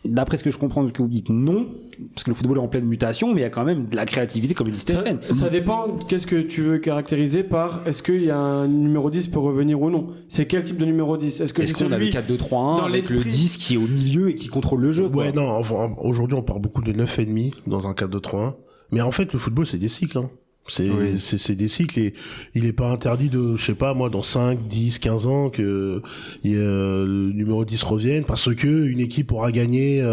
d'après ce que je comprends de ce que vous dites, non. Parce que le football est en pleine mutation, mais il y a quand même de la créativité, comme le dit Stéphane. Ça dépend. Qu'est-ce que tu veux caractériser par est-ce qu'il y a un numéro 10 peut revenir ou non? C'est quel type de numéro 10? Est-ce qu'on a le 4-2-3-1 avec le 10 qui est au milieu et qui contrôle le jeu? Ouais, non, aujourd'hui, on parle beaucoup de 9,5 dans un 4-2-3-1. Mais en fait, le football, c'est des cycles, hein. C'est des cycles et il est pas interdit de, je sais pas, moi, dans 5, 10, 15 ans que le numéro 10 revienne parce que une équipe aura gagné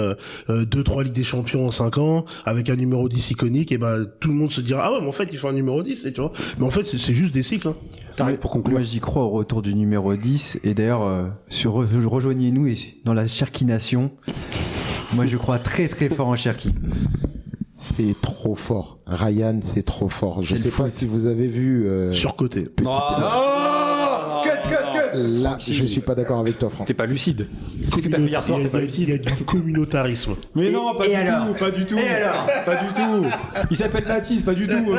2-3 Ligues des Champions en 5 ans avec un numéro 10 iconique et tout le monde se dira, ah ouais, mais en fait, il faut un numéro 10, tu vois. Mais en fait, c'est juste des cycles, hein. Pour conclure. Moi, j'y crois au retour du numéro 10 et d'ailleurs, rejoignez-nous dans la Cherki Nation. Moi, je crois très très fort en Cherki. C'est trop fort. Ryan, c'est trop fort. Je sais pas si vous avez vu... Surcoté. Cut. Là, je suis pas d'accord avec toi, Franck. T'es pas lucide. Qu'est-ce que t'as fait hier soir? T'es pas lucide. Il y a du communautarisme. Mais non, pas du tout. Pas du tout. Il s'appelle Mathis, pas du tout.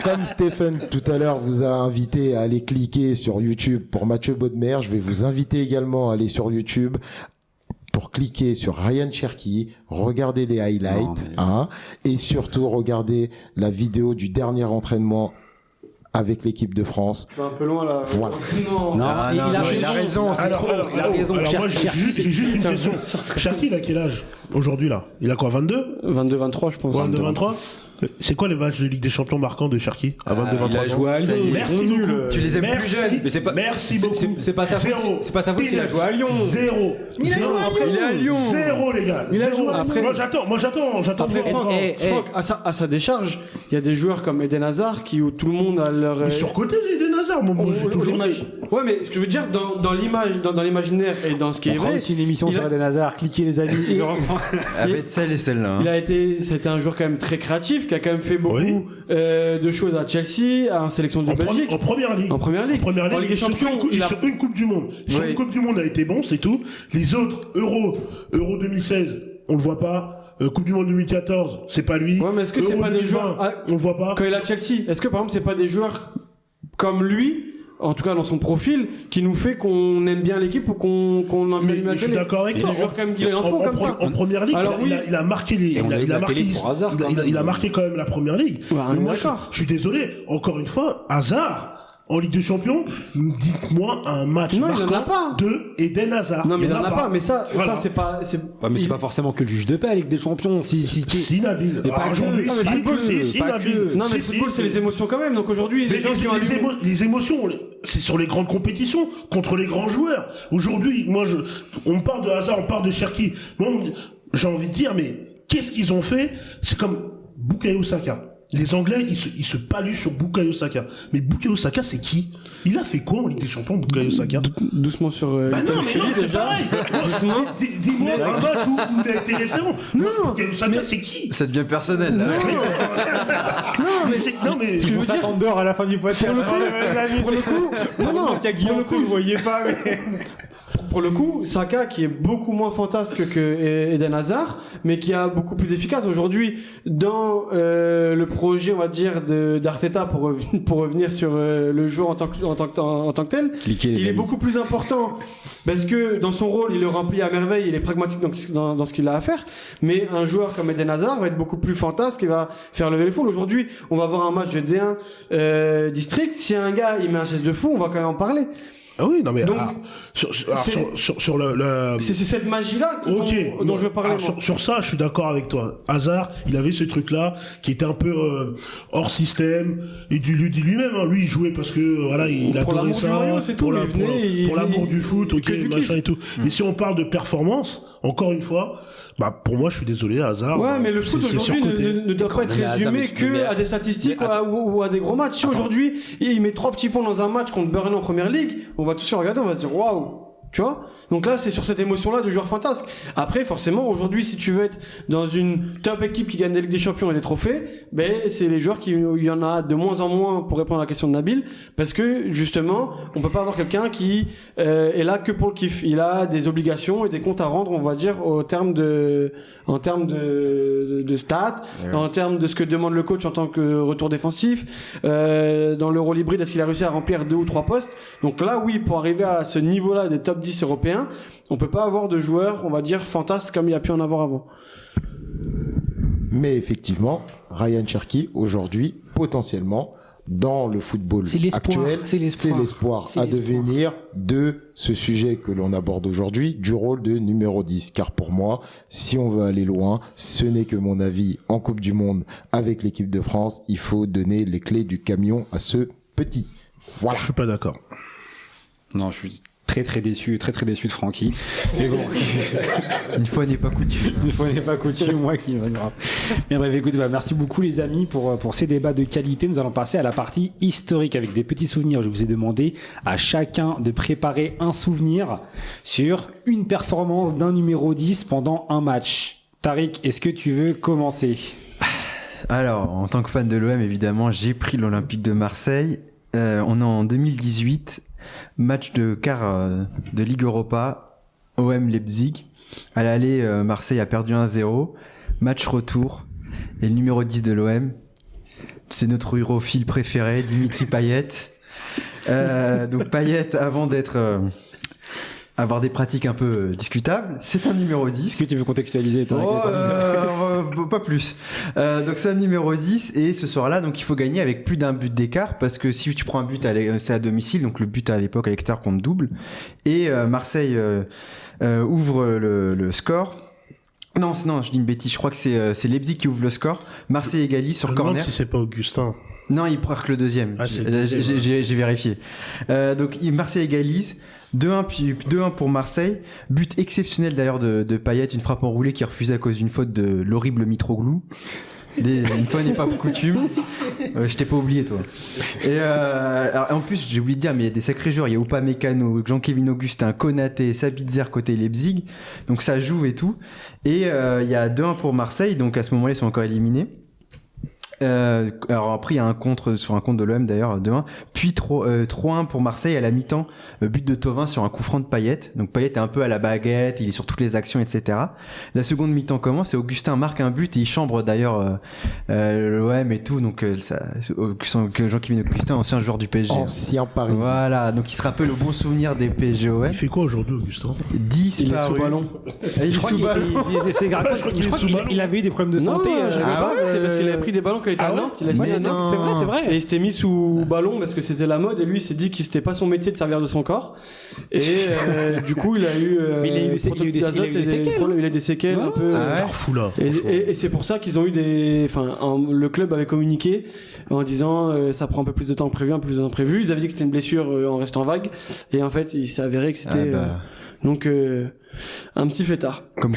Comme Stéphane tout à l'heure vous a invité à aller cliquer sur YouTube pour Mathieu Bodmer, je vais vous inviter également à aller sur YouTube pour cliquer sur Ryan Cherki, regarder les highlights, et surtout regarder la vidéo du dernier entraînement avec l'équipe de France. Tu vas un peu loin là. Voilà. Il a raison, c'est trop. Il a raison. Alors moi, j'ai juste une question. Cherki, il a quel âge aujourd'hui là? Il a quoi, 22? 22-23, je pense. 22-23? C'est quoi les matchs de Ligue des Champions marquants de Cherki à 22-23 ans? Il a joué à Lyon. Merci beaucoup. Tu les aimes plus jeunes. Mais c'est pas. Merci beaucoup. C'est pas sa faute. C'est pas sa faute s'il a joué à Lyon. Zéro. Il est à Lyon. Zéro, les gars. Il a joué après. Moi j'attends. Franck, à sa décharge, il y a des joueurs comme Eden Hazard où tout le monde a leur. Mais surcoté Eden Hazard, moi j'ai toujours dit. Ouais, mais ce que je veux dire dans l'image, dans l'imaginaire et dans ce qui est vrai. C'est une émission sur Eden Hazard. Cliquez les amis. Avec celle et celle-là. C'était un joueur quand même très créatif. offensif, qui a quand même fait beaucoup de choses à Chelsea, en sélection de Belgique. En première ligue. En première ligue. En Ligue des Champions. Sur une Coupe du Monde. Sur une Coupe du Monde, elle a été bon, c'est tout. Les autres, Euro 2016, on le voit pas. Coupe du Monde 2014, c'est pas lui. Ouais, mais est-ce que Euro c'est pas 2020, des joueurs, on le voit pas. Quand il est à Chelsea, est-ce que par exemple c'est pas des joueurs comme lui, en tout cas dans son profil, qui nous fait qu'on aime bien l'équipe ou qu'on a envie d'animer la Je suis télé? d'accord avec toi. C'est des joueurs quand même qui en font comme ça. En première ligue, Alors, il a marqué les, il a marqué quand même la première ligue. Ouais, on est Moi, d'accord. je suis désolé. Encore une fois, Hazard. En Ligue des Champions, dites-moi un match marquant de Eden Hazard. Non, mais il en a pas. Mais ça, Voilà. ça c'est pas. Ouais, mais c'est pas forcément que le juge de paix avec des champions. Si Nabil. Mais pas Aujourd'hui, que. Non, mais le football, si Nabil. Non, mais le football, c'est les émotions quand même. Donc aujourd'hui, Mais les gens qui ont les émotions, c'est sur les grandes compétitions, contre les grands joueurs. Aujourd'hui, on parle de Hazard, on parle de Cherki. Moi, j'ai envie de dire, mais qu'est-ce qu'ils ont fait? C'est comme Bukayo Saka. Les Anglais, ils se paluchent sur Bukayo Saka. Mais Bukayo Saka, c'est qui? Il a fait quoi en Ligue des Champions, Bukayo Saka? doucement sur. Bah non, mais non, c'est pareil. Doucement. Dis-moi un match où il a été référent. Non, Bukayo Saka, c'est qui? Ça devient personnel, là. Non, mais Ce que je veux dire, Thunder à la fin du podcast. pour le coup, non, qu'il y a Guillaume, vous voyez pas, mais. pour le coup, Saka qui est beaucoup moins fantasque que Eden Hazard, mais qui est beaucoup plus efficace aujourd'hui dans le projet, on va dire, d'Arteta pour revenir sur le joueur en tant que tel. Il est beaucoup plus important parce que dans son rôle, il le remplit à merveille, il est pragmatique dans ce qu'il a à faire. Mais un joueur comme Eden Hazard va être beaucoup plus fantasque, il va faire lever les foules. Aujourd'hui, on va avoir un match de D1 district. Si un gars il met un geste de fou, on va quand même en parler. Ah oui, non mais Donc, sur le c'est cette magie-là dont je veux parler. Sur ça, je suis d'accord avec toi. Hazard, il avait ce truc-là qui était un peu hors système. Et lui dit lui-même, hein, lui il jouait parce que voilà, il adorait ça pour l'amour du foot, machin et tout. Mais si on parle de performance, encore une fois, bah pour moi, je suis désolé, Hazard. Ouais, mais le foot aujourd'hui ne doit pas être résumé que à des statistiques ou à des gros matchs. Si aujourd'hui il met 3 petits points dans un match contre Burnley en première ligue, on va tous se regarder, on va se dire waouh. Tu vois? Donc là, c'est sur cette émotion-là de joueur fantasque. Après, forcément, aujourd'hui, si tu veux être dans une top équipe qui gagne des Ligues des Champions et des trophées, ben, c'est les joueurs il y en a de moins en moins pour répondre à la question de Nabil. Parce que, justement, on peut pas avoir quelqu'un qui, est là que pour le kiff. Il a des obligations et des comptes à rendre, on va dire, en termes de stats, en termes de ce que demande le coach en tant que retour défensif, dans l'Euro hybride, est-ce qu'il a réussi à remplir 2 ou 3 postes? Donc là, oui, pour arriver à ce niveau-là des top 10 européens, on peut pas avoir de joueurs, on va dire, fantasques comme il y a pu en avoir avant. Mais effectivement, Ryan Cherki, aujourd'hui, potentiellement, dans le football actuel, c'est l'espoir à devenir de ce sujet que l'on aborde aujourd'hui, du rôle de numéro 10. Car pour moi, si on veut aller loin, ce n'est que mon avis en Coupe du Monde avec l'équipe de France. Il faut donner les clés du camion à ce petit. Voilà. Je suis pas d'accord. Non, je suis très déçu de Francky. Mais bon. Une fois n'est pas coutume. Une fois n'est pas coutume, moi qui va nous rappeler. Mais bref, écoute, merci beaucoup les amis pour ces débats de qualité. Nous allons passer à la partie historique avec des petits souvenirs. Je vous ai demandé à chacun de préparer un souvenir sur une performance d'un numéro 10 pendant un match. Tariq, est-ce que tu veux commencer? Alors, en tant que fan de l'OM, évidemment, j'ai pris l'Olympique de Marseille. On est en 2018. Match de quart de Ligue Europa, OM Leipzig. À l'aller, Marseille a perdu 1-0. Match retour. Et le numéro 10 de l'OM, c'est notre europhile préféré, Dimitri Payet. Donc Payet, avant avoir des pratiques un peu discutables, c'est un numéro 10. Est-ce que tu veux contextualiser pas plus. Donc c'est un numéro 10 et ce soir-là, donc il faut gagner avec plus d'un but d'écart parce que si tu prends un but, c'est à domicile, donc le but à l'époque à l'extérieur compte double. Et Marseille ouvre le score. Non, je dis une bêtise, je crois que c'est Leipzig qui ouvre le score. Marseille égalise sur corner. Si c'est pas Augustin. Non, il marque le deuxième. J'ai vérifié. Donc Marseille égalise. 2-1 pour Marseille. But exceptionnel d'ailleurs de Payet, une frappe enroulée qui est refusée à cause d'une faute de l'horrible Mitroglou. Une fois n'est pas coutume. Je t'ai pas oublié toi. Et alors, en plus j'ai oublié de dire, mais il y a des sacrés joueurs. Il y a Upamecano, Jean-Kévin Augustin, Konaté, Sabitzer côté Leipzig. Donc ça joue et tout. Et il y a 2-1 pour Marseille. Donc à ce moment-là ils sont encore éliminés. Alors après il y a un contre sur un compte de l'OM d'ailleurs 2-1, puis 3-1 pour Marseille à la mi-temps, but de Thauvin sur un coup franc de Payet. Donc Payet est un peu à la baguette, il est sur toutes les actions, etc. La seconde mi-temps commence et Augustin marque un but et il chambre d'ailleurs l'OM et tout. Donc Jean-Kévin Augustin, ancien joueur du PSG. Ancien Parisien. Voilà, donc il se rappelle au bon souvenir des PSG-OM. Il fait quoi aujourd'hui, Augustin? Il est sous ballon. Je crois qu'il avait eu des problèmes de santé. C'était parce qu'il avait pris des ballons quand il était à Nantes. C'est vrai. Et il s'était mis sous ballon parce que c'était la mode et lui il s'est dit que c'était pas son métier de servir de son corps. Et du coup il a eu des séquelles un peu. Fou là. Et c'est pour ça qu'ils ont eu le club avait communiqué en disant ça prend un peu plus de temps que prévu, Ils avaient dit que c'était une blessure en restant vague et en fait il s'est avéré que c'était donc un petit fêtard. Comme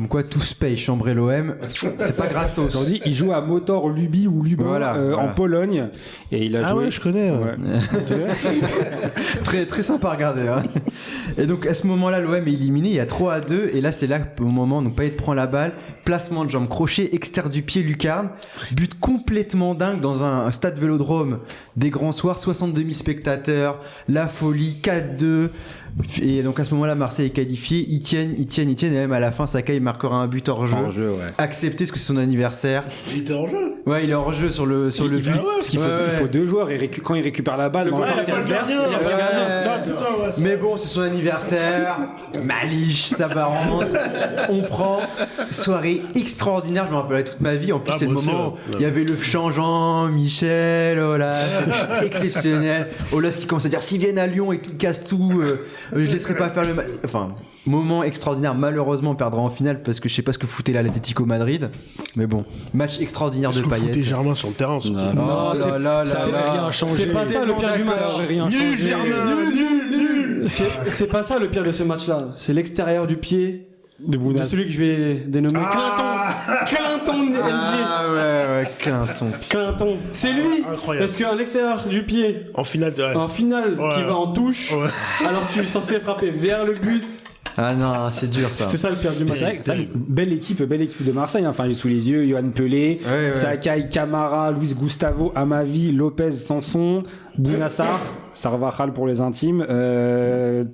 quoi tout se paye. Chambrer l'OM, c'est pas gratos. Aujourd'hui, il joue à Motor Lubi ou Lublin en Pologne et il a joué. Ouais, je connais. Très très sympa à regarder. Hein. Et donc à ce moment-là, l'OM est éliminé. Il y a 3-2 et là c'est là au moment donc Payet prend la balle, placement de jambe, crochet externe du pied, lucarne, but complètement dingue dans un stade Vélodrome des grands soirs, 62 000 spectateurs, la folie, 4-2. Et donc à ce moment-là, Marseille est qualifié. Ils tiennent et même à la fin, Sakai marquera un but hors jeu. Accepté parce que c'est son anniversaire. Il était hors jeu. Ouais, il est hors jeu sur le but. Parce qu'il faut deux joueurs et quand il récupère la balle dans la partie adverse, il y a pas de gardien. Mais bon, c'est son anniversaire. Maliche, ça balance. On prend. Soirée extraordinaire. Je me rappellerai toute ma vie. En plus, c'est le moment. Il y avait le changeant, Michel. Oh là, c'est exceptionnel. Olas qui commence à dire s'ils viennent à Lyon et tout casse tout. Je laisserai pas faire le match. Enfin, moment extraordinaire. Malheureusement, on perdra en finale parce que je sais pas ce que foutait l'Atlético Madrid. Mais bon, match extraordinaire de Payet. Parce que foutait Germain sur le terrain. Ça n'aurait rien changé. C'est pas ça le pire du match. Nul, Germain, nul. C'est pas ça le pire de ce match-là. C'est l'extérieur du pied de celui que je vais dénommer Clinton NG. Ouais, Clinton. C'est lui. Incroyable. Parce qu'à l'extérieur du pied, en finale, qui va en touche, alors tu es censé frapper vers le but. Ah non, c'est dur ça. C'était ça le pire du match. Belle équipe de Marseille. Enfin, j'ai sous les yeux Yohan Pelé, Sakai, Camara, Luis Gustavo, Amavi, Lopez, Sanson, Bounassar, Sarvachal pour les intimes,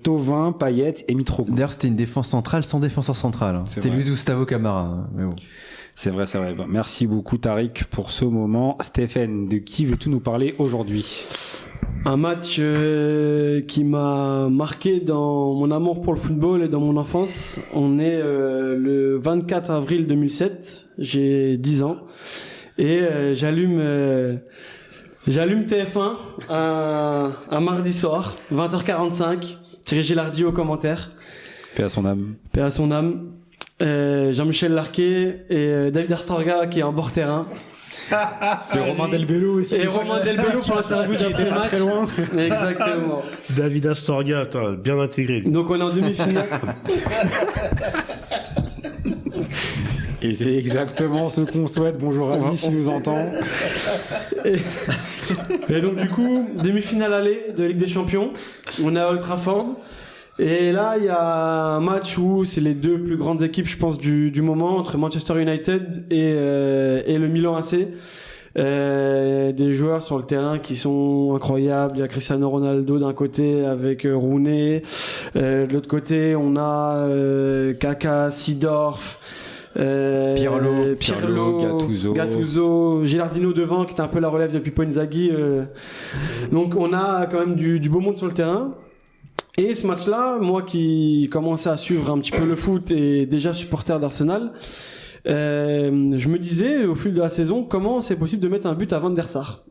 Thauvin, Payet et Mitroglou. D'ailleurs, c'était une défense centrale sans défenseur central. Hein. C'était Luis Gustavo Camara. Mais bon. C'est vrai. Bon, merci beaucoup Tariq pour ce moment. Stéphane, de qui veux-tu nous parler aujourd'hui ? Un match qui m'a marqué dans mon amour pour le football et dans mon enfance. On est le 24 avril 2007, j'ai 10 ans et j'allume TF1 un mardi soir, 20h45, Thierry Gilardi au commentaire. Paix à son âme. Paix à son âme. Jean-Michel Larquet et David Astorga qui est en bord terrain. Et Romain Delbello aussi. Et Romain Delbello pour l'interview d'après match. Très loin. Exactement. David Astorga, bien intégré. Donc on est en demi-finale. Et c'est exactement ce qu'on souhaite. Bonjour à lui s'il nous entend. Et donc du coup, demi-finale aller de Ligue des Champions. On est à Old Trafford. Et là, il y a un match où c'est les deux plus grandes équipes, je pense, du moment, entre Manchester United et le Milan AC. Des joueurs sur le terrain qui sont incroyables. Il y a Cristiano Ronaldo d'un côté avec Rooney. De l'autre côté, on a Kaka, Seedorf, Pirlo, Gattuso, Gilardino devant, qui est un peu la relève de Pippo Inzaghi. Donc on a quand même du beau monde sur le terrain. Et ce match-là, moi qui commençais à suivre un petit peu le foot et déjà supporter d'Arsenal, je me disais au fil de la saison comment c'est possible de mettre un but à Van der Sar.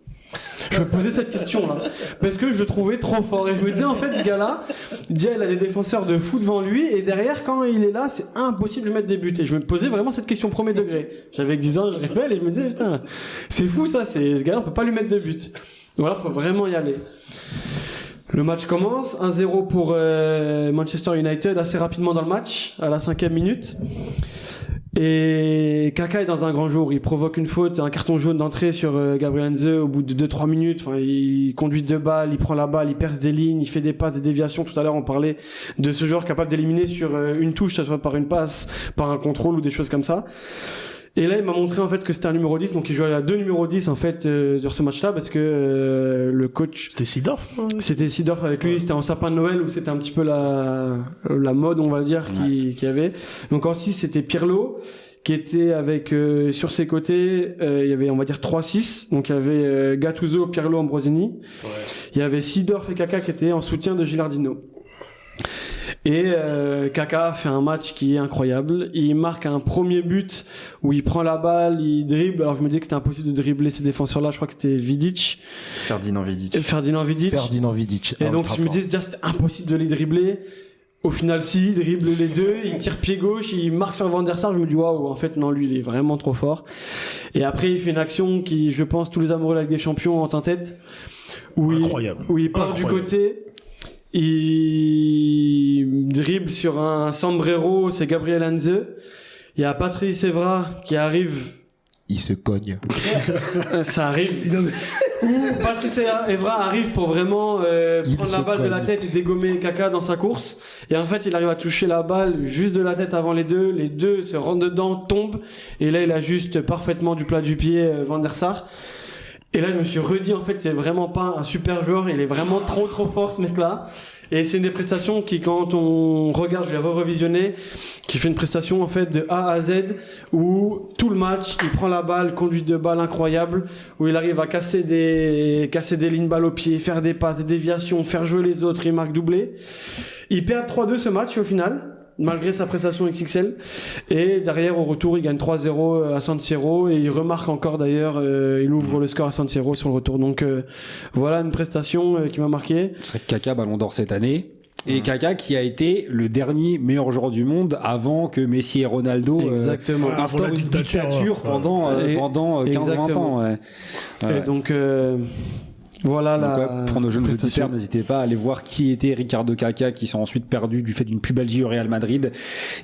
Je me posais cette question-là parce que je le trouvais trop fort et je me disais en fait ce gars-là, déjà il a des défenseurs de foot devant lui et derrière quand il est là c'est impossible de mettre des buts et je me posais vraiment cette question premier degré. J'avais 10 ans, je répète et je me disais putain c'est fou ça, ce gars-là on peut pas lui mettre de but. Voilà, faut vraiment y aller. Le match commence, 1-0 pour Manchester United assez rapidement dans le match, à la 5e minute. Et Kaka est dans un grand jour, il provoque une faute, un carton jaune d'entrée sur Gabriel Heinze au bout de 2-3 minutes. Enfin, il conduit 2 balles, il prend la balle, il perce des lignes, il fait des passes, des déviations. Tout à l'heure, on parlait de ce joueur capable d'éliminer sur une touche, que ce soit par une passe, par un contrôle ou des choses comme ça. Et là, il m'a montré en fait que c'était un numéro 10, donc il jouait à 2 numéros 10 en fait sur ce match-là parce que le coach. C'était Seedorf. C'était Seedorf avec lui, c'était en sapin de Noël où c'était un petit peu la mode, on va dire, qu'il y avait. Donc en 6, c'était Pirlo qui était avec sur ses côtés, il y avait on va dire 3-6, donc il y avait Gattuso, Pirlo, Ambrosini. Ouais. Il y avait Seedorf et Kaka qui étaient en soutien de Gilardino. Et Kaka fait un match qui est incroyable. Il marque un premier but où il prend la balle, il dribble. Alors je me disais que c'était impossible de dribbler ces défenseurs-là. Je crois que c'était Vidic. Ferdinand Vidic. Et donc je me disais déjà c'était impossible de les dribbler. Au final, si, il dribble les deux, il tire pied gauche, il marque sur Van der Sar. Je me dis waouh, en fait non, lui il est vraiment trop fort. Et après il fait une action qui, je pense, tous les amoureux de la Ligue des Champions ont en tête, où il part du côté. Il dribble sur un sombrero, c'est Gabriel Heinze. Il y a Patrice Evra qui arrive. Il se cogne. Ça arrive. Patrice Evra arrive pour vraiment prendre la balle de la tête et dégommer Kaka dans sa course. Et en fait, il arrive à toucher la balle juste de la tête avant les deux. Les deux se rentrent dedans, tombent. Et là, il ajuste parfaitement du plat du pied Van der Sar. Et là, je me suis redit, en fait, c'est vraiment pas un super joueur. Il est vraiment trop fort, ce mec-là. Et c'est une des prestations qui, quand on regarde, je vais revisionner, qui fait une prestation, en fait, de A à Z, où tout le match, il prend la balle, conduite de balle incroyable, où il arrive à casser des lignes balles au pied, faire des passes, des déviations, faire jouer les autres, il marque doublé. Il perd 3-2 ce match, au final, malgré sa prestation XXL. Et derrière, au retour, il gagne 3-0 à San Siro et il remarque encore d'ailleurs, il ouvre le score à San Siro sur le retour. Donc voilà une prestation qui m'a marqué. Ce serait Kaka Ballon d'Or cette année. Et Kaka qui a été le dernier meilleur joueur du monde avant que Messi et Ronaldo instaurent une dictature pendant 15-20 ans. Ouais. Et donc voilà. Donc, pour nos jeunes auditeurs, n'hésitez pas à aller voir qui était Ricardo Kaka, qui s'est ensuite perdu du fait d'une pubalgie au Real Madrid,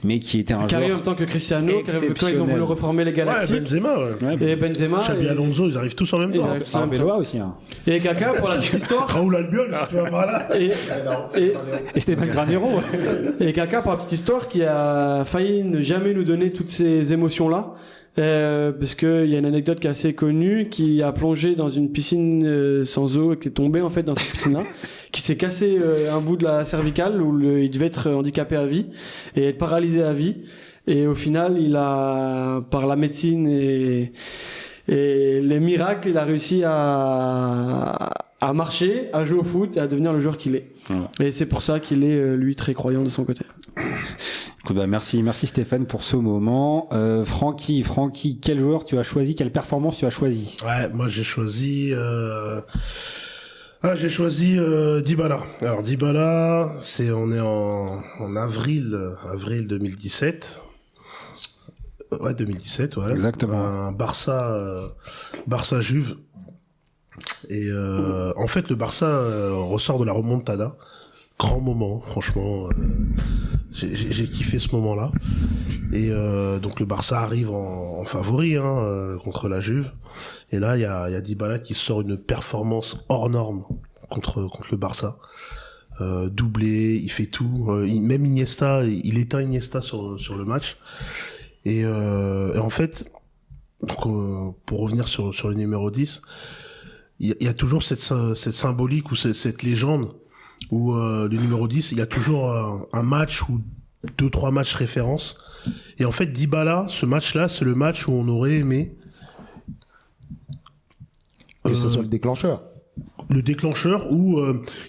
mais qui était un joueur arrive en tant que Cristiano, quand ils ont voulu reformer les Galactiques. Et Benzema. Xabi Alonso, ils arrivent tous en même temps. Arbeloa aussi. Hein. Et Kaka, pour la petite histoire. Raoul Albiol, tu vas voir là. Et Stéphane Granero. Et Kaka, pour la petite histoire, qui a failli ne jamais nous donner toutes ces émotions-là. Parce que il y a une anecdote qui est assez connue, qui a plongé dans une piscine sans eau et qui est tombé en fait dans cette piscine-là, qui s'est cassé un bout de la cervicale où il devait être handicapé à vie et être paralysé à vie. Et au final, il a, par la médecine et les miracles, il a réussi à marcher, à jouer au foot et à devenir le joueur qu'il est. Voilà. Et c'est pour ça qu'il est lui très croyant de son côté. Merci Stéphane pour ce moment. Francky, quel joueur tu as choisi, quelle performance tu as choisi? Ouais, moi j'ai choisi Dybala. Alors Dybala, on est en avril 2017. Ouais, 2017, ouais. Exactement. Un Barça Juve. Et en fait le Barça ressort de la remontada. Grand moment, franchement, j'ai kiffé ce moment-là. Et donc le Barça arrive en favori contre la Juve. Et là, il y a Dybala qui sort une performance hors norme contre le Barça. Doublé, il fait tout. Même Iniesta, il éteint Iniesta sur le match. Et en fait, donc, pour revenir sur le numéro 10, il y a toujours cette symbolique ou cette légende où le numéro 10, il y a toujours un match ou 2-3 matchs références. Et en fait, Dybala, ce match-là, c'est le match où on aurait aimé que ça soit le déclencheur. Le déclencheur ou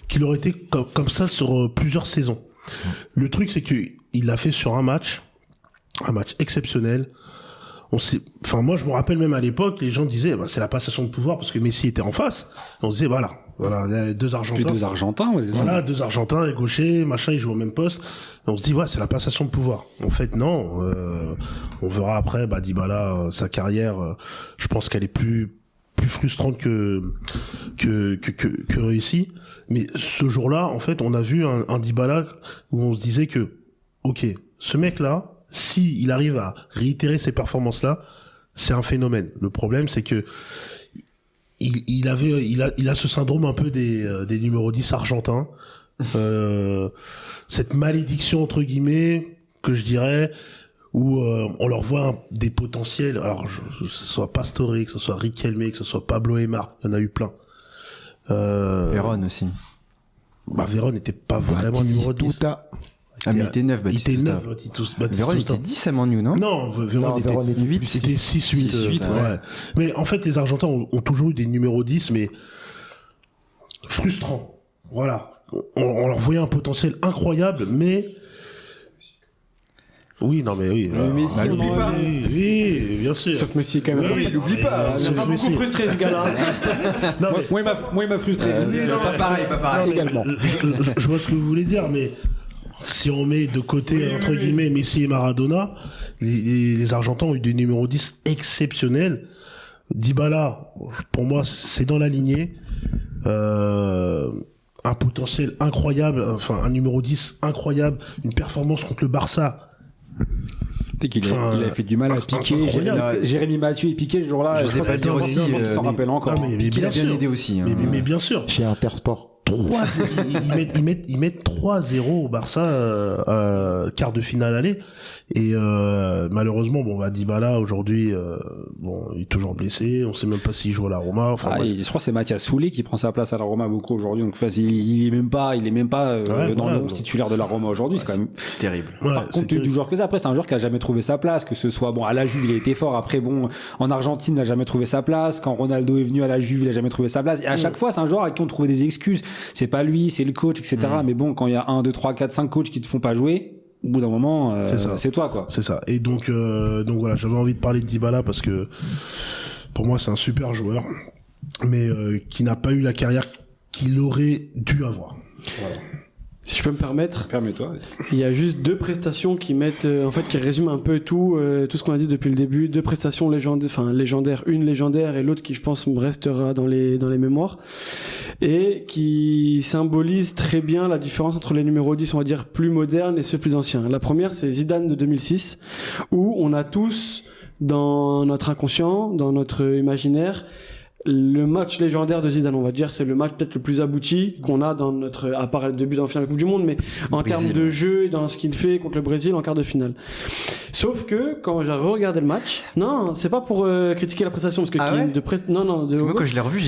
qu'il aurait été comme ça sur plusieurs saisons. Le truc, c'est que il l'a fait sur un match exceptionnel. Moi, je me rappelle même à l'époque, les gens disaient, c'est la passation de pouvoir parce que Messi était en face. On disait, voilà, il y a deux Argentins. Deux Argentins, ouais, c'est ça. Voilà, deux Argentins, les gauchers, machin, ils jouent au même poste. Et on se dit, ouais, c'est la passation de pouvoir. En fait, non. On verra après, Dybala, sa carrière, je pense qu'elle est plus frustrante que réussie. Mais ce jour-là, en fait, on a vu un Dybala où on se disait que, ok, ce mec-là, si il arrive à réitérer ces performances-là, c'est un phénomène. Le problème, c'est que il a ce syndrome un peu des numéros 10 argentins, cette malédiction entre guillemets que je dirais, où on leur voit des potentiels. Alors, que ce soit Pastore, que ce soit Riquelme, que ce soit Pablo Aimar, il y en a eu plein. Véron aussi. Véron n'était pas vraiment numéro 10. Mais il était 9, Baptiste. Il était 9, Véron était 10 à Manu, non? Non, Véron était 8. C'était 6-8. Ouais. Mais en fait, les Argentins ont toujours eu des numéros 10, mais frustrants. Voilà. On leur voyait un potentiel incroyable, mais... Oui, non, mais oui. Messi, on n'oublie pas. Oui, bien sûr. Sauf Messi, quand même. Oui, n'oublie pas. Il m'a beaucoup frustré, ce gars-là. Non, mais... Moi, il m'a frustré. Pas pareil. Également. Je vois ce que vous voulez dire, mais si on met de côté, entre guillemets, Messi et Maradona, les Argentins ont eu des numéros 10 exceptionnels. Dybala, pour moi, c'est dans la lignée. Un potentiel incroyable, enfin, un numéro 10 incroyable, une performance contre le Barça. Tu sais qu'il a fait du mal à Piqué. Jérémy Mathieu et Piqué, ce jour-là, je sais pas dire aussi, il s'en rappelle encore. Piqué l'a bien aidé aussi. Mais bien sûr. Chez Intersport. Ils mettent 3-0 au Barça, quart de finale aller. Et malheureusement, Dybala aujourd'hui, il est toujours blessé. On sait même pas s'il joue à la Roma. Enfin, je crois que c'est Mathias Soulé qui prend sa place à la Roma beaucoup aujourd'hui. Donc, il est même pas dans le 11 titulaire de la Roma aujourd'hui. C'est quand même. C'est terrible. Par contre, du joueur que ça. Après, c'est un joueur qui a jamais trouvé sa place. Que ce soit à la Juve, il a été fort. Après, en Argentine, il n'a jamais trouvé sa place. Quand Ronaldo est venu à la Juve, il a jamais trouvé sa place. Et à chaque fois, c'est un joueur à qui on trouvait des excuses. C'est pas lui, c'est le coach, etc. Mais quand il y a 1, 2, 3, 4, 5 coachs qui te font pas jouer, au bout d'un moment, c'est toi, quoi. C'est ça. Et donc voilà, j'avais envie de parler de Dybala parce que pour moi, c'est un super joueur, mais qui n'a pas eu la carrière qu'il aurait dû avoir. Voilà. Si je peux me permettre, permets-toi. Il y a juste 2 prestations qui mettent, qui résument un peu tout ce qu'on a dit depuis le début. 2 prestations légendaires, une légendaire et l'autre qui, je pense, restera dans les mémoires et qui symbolise très bien la différence entre les numéros 10, on va dire, plus modernes et ceux plus anciens. La première, c'est Zidane de 2006, où on a tous, dans notre inconscient, dans notre imaginaire, le match légendaire de Zidane, on va dire, c'est le match peut-être le plus abouti qu'on a dans notre, à part le début dans la finale de la Coupe du Monde, mais en termes de jeu et dans ce qu'il fait contre le Brésil en quart de finale. Sauf que, quand j'ai regardé le match, non, c'est pas pour critiquer la prestation, parce que moi, quand je l'ai revu,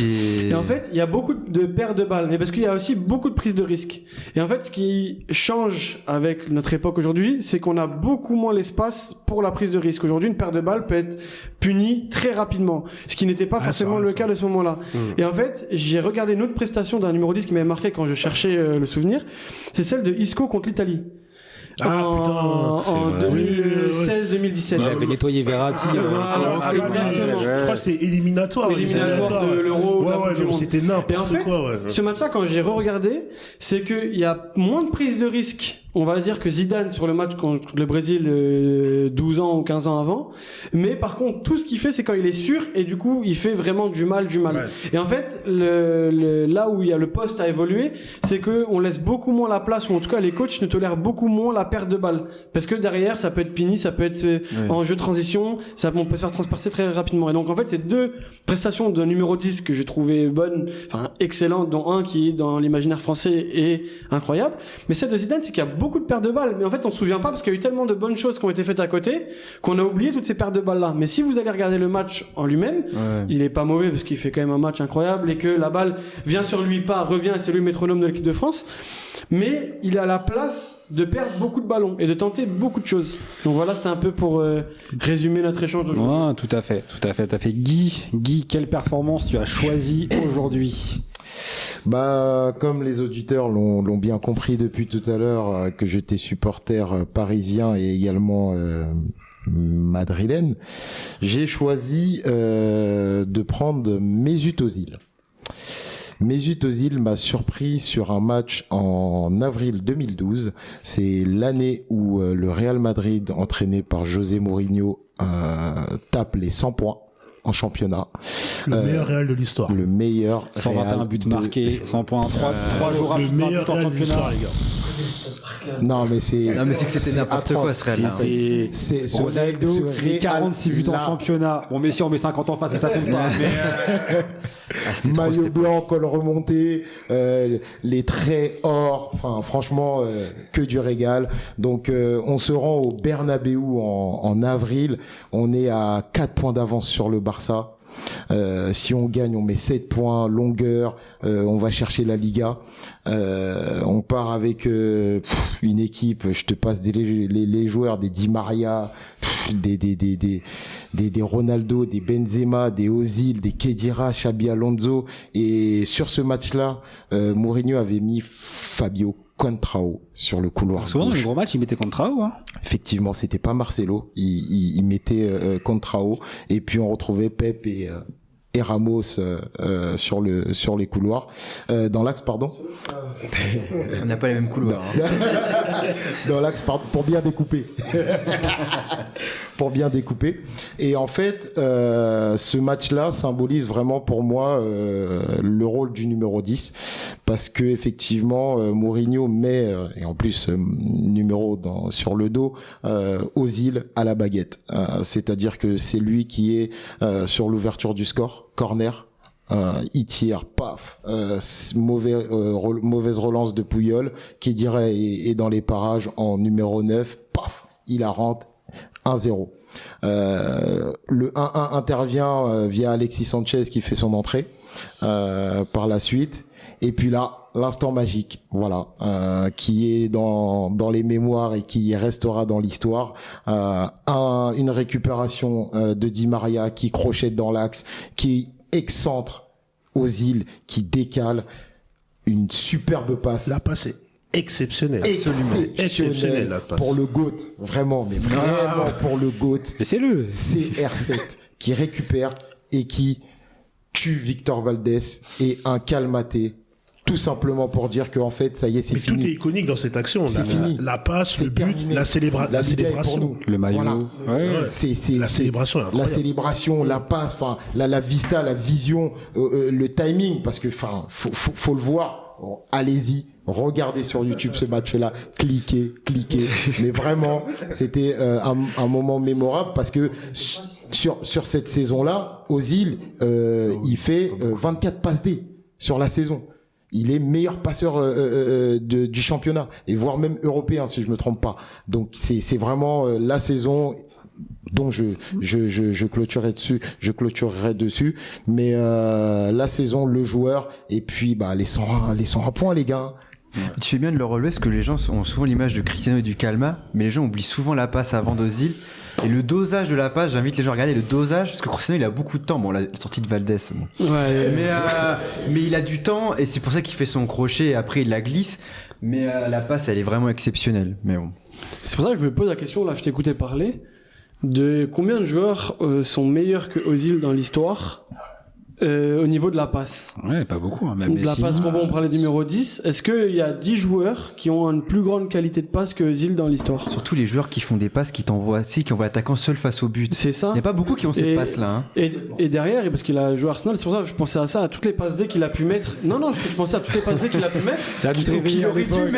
Et en fait, il y a beaucoup de pertes de balles, mais parce qu'il y a aussi beaucoup de prises de risques. Et en fait, ce qui change avec notre époque aujourd'hui, c'est qu'on a beaucoup moins l'espace pour la prise de risque. Aujourd'hui, une perte de balles peut être punie très rapidement, ce qui n'était pas forcément le cas de ce moment-là. Et en fait, j'ai regardé une autre prestation d'un numéro 10 qui m'avait marqué quand je cherchais le souvenir, c'est celle de Isco contre l'Italie. En 2016-2017. Il avait nettoyé Verratti. Je crois que c'était éliminatoire de l'Euro. C'était n'importe quoi. Ce match-là, quand j'ai re-regardé, c'est qu'il y a moins de prise de risque. On va dire que Zidane sur le match contre le Brésil 12 ans ou 15 ans avant. Mais par contre, tout ce qu'il fait, c'est quand il est sûr et du coup, il fait vraiment du mal. Ouais. Et en fait, là où il y a le poste à évoluer, c'est que on laisse beaucoup moins la place, ou en tout cas, les coachs ne tolèrent beaucoup moins la perte de balle. Parce que derrière, ça peut être puni, ça peut être en jeu de transition, on peut se faire transpercer très rapidement. Et donc, en fait, c'est 2 prestations de numéro 10 que j'ai trouvé bonnes, excellentes, dont un qui, dans l'imaginaire français, est incroyable. Mais celle de Zidane, c'est qu'il y a beaucoup de pertes de balles, mais en fait on se souvient pas parce qu'il y a eu tellement de bonnes choses qui ont été faites à côté qu'on a oublié toutes ces pertes de balles là. Mais si vous allez regarder le match en lui-même, il est pas mauvais parce qu'il fait quand même un match incroyable et que la balle vient sur lui, revient, c'est lui le métronome de l'équipe de France, mais il a la place de perdre beaucoup de ballons et de tenter beaucoup de choses. Donc voilà, c'était un peu pour résumer notre échange d'aujourd'hui. Tout à fait. Guy, quelle performance tu as choisi aujourd'hui? Comme les auditeurs l'ont bien compris depuis tout à l'heure, que j'étais supporter parisien et également madrilène, j'ai choisi de prendre Mesut Özil. Mesut Özil m'a surpris sur un match en avril 2012. C'est l'année où le Real Madrid, entraîné par José Mourinho, tape les 100 points en championnat. Le meilleur Real de l'histoire. Le meilleur 121 buts marqués, 100 points, 3 jours après. Le meilleur Real de l'histoire, les gars. Non, mais c'est que c'était n'importe quoi, ce Real. C'est Ronaldo, les 46 buts en championnat. Bon, mais si on met 50 en face, mais ça compte pas. Maillot blanc, col remonté, les traits or, enfin franchement que du régal. Donc on se rend au Bernabéu en avril, on est à 4 points d'avance sur le Barça. Si on gagne, on met 7 points, longueur, on va chercher la Liga. On part avec une équipe, je te passe les joueurs, des Di Maria, des Ronaldo, des Benzema, des Ozil, des Khedira, Xabi Alonso. Et sur ce match-là, Mourinho avait mis Fabio Contrao sur le couloir. Souvent dans les gros matchs, il mettait Contrao. Hein. Effectivement, c'était pas Marcelo, il mettait Contrao, et puis on retrouvait Pep et Ramos sur les couloirs, dans l'axe, pardon. On n'a pas les mêmes couloirs. Hein. Dans l'axe, pardon, pour bien découper. Pour bien découper. Et en fait, ce match-là symbolise vraiment pour moi le rôle du numéro 10, parce que effectivement Mourinho met et en plus numéro sur le dos Ozil à la baguette. C'est-à-dire que c'est lui qui est sur l'ouverture du score, corner. Il tire, paf, mauvaise relance de Puyol, qui dirait est dans les parages en numéro 9, paf, il la rentre 1-0. Le 1-1 intervient via Alexis Sanchez qui fait son entrée par la suite, et puis là l'instant magique, voilà, qui est dans les mémoires et qui restera dans l'histoire. Une récupération de Di Maria qui crochette dans l'axe, qui excentre Ozil, qui décale, une superbe passe. La passe est exceptionnelle. Exceptionnelle la passe. Pour le GOAT, vraiment, mais vraiment pour le GOAT. Laissez-le. CR7 qui récupère et qui tue Victor Valdés et un calmaté. Tout simplement pour dire qu'en fait, ça y est, c'est fini. Tout est iconique dans cette action. C'est fini. La passe, C'est le but, terminé. la Liga est pour célébration. nous. Le maillot. Voilà. Ouais. La célébration est incroyable. La célébration, la passe, enfin, la vista, la vision, le timing, parce que, enfin, faut le voir. Bon, allez-y. Regardez sur YouTube ce match-là, cliquez. Mais vraiment, c'était un moment mémorable, parce que sur cette saison-là, Ozil, il fait 24 passes D sur la saison. Il est meilleur passeur du championnat, et voire même européen si je me trompe pas. Donc c'est vraiment la saison dont je clôturerai dessus, mais la saison, le joueur, et puis bah les 101 points les gars. Tu fais bien de le relever, parce que les gens ont souvent l'image de Cristiano et du Calma, mais les gens oublient souvent la passe avant d'Ozil. Et le dosage de la passe, j'invite les gens à regarder le dosage, parce que Cristiano il a beaucoup de temps. Bon, la sortie de Valdés, bon. Ouais. Mais il a du temps, et c'est pour ça qu'il fait son crochet et après il la glisse. Mais la passe, elle est vraiment exceptionnelle. Mais bon. C'est pour ça que je me pose la question, là, je t'écoutais parler, de combien de joueurs sont meilleurs que Ozil dans l'histoire au niveau de la passe. Ouais, pas beaucoup. Hein, même De la passe, on parlait du numéro 10. Est-ce qu'il y a 10 joueurs qui ont une plus grande qualité de passe que Ozil dans l'histoire? Surtout les joueurs qui font des passes, qui envoient l'attaquant seul face au but. C'est ça. Il n'y a pas beaucoup qui ont cette passe-là. Hein. Et derrière, parce qu'il a joué Arsenal, c'est pour ça que je pensais à ça, à toutes les passes D qu'il a pu mettre. Non, je pensais à toutes les passes D qu'il a pu mettre. Ça a dû te réveiller à l'époque.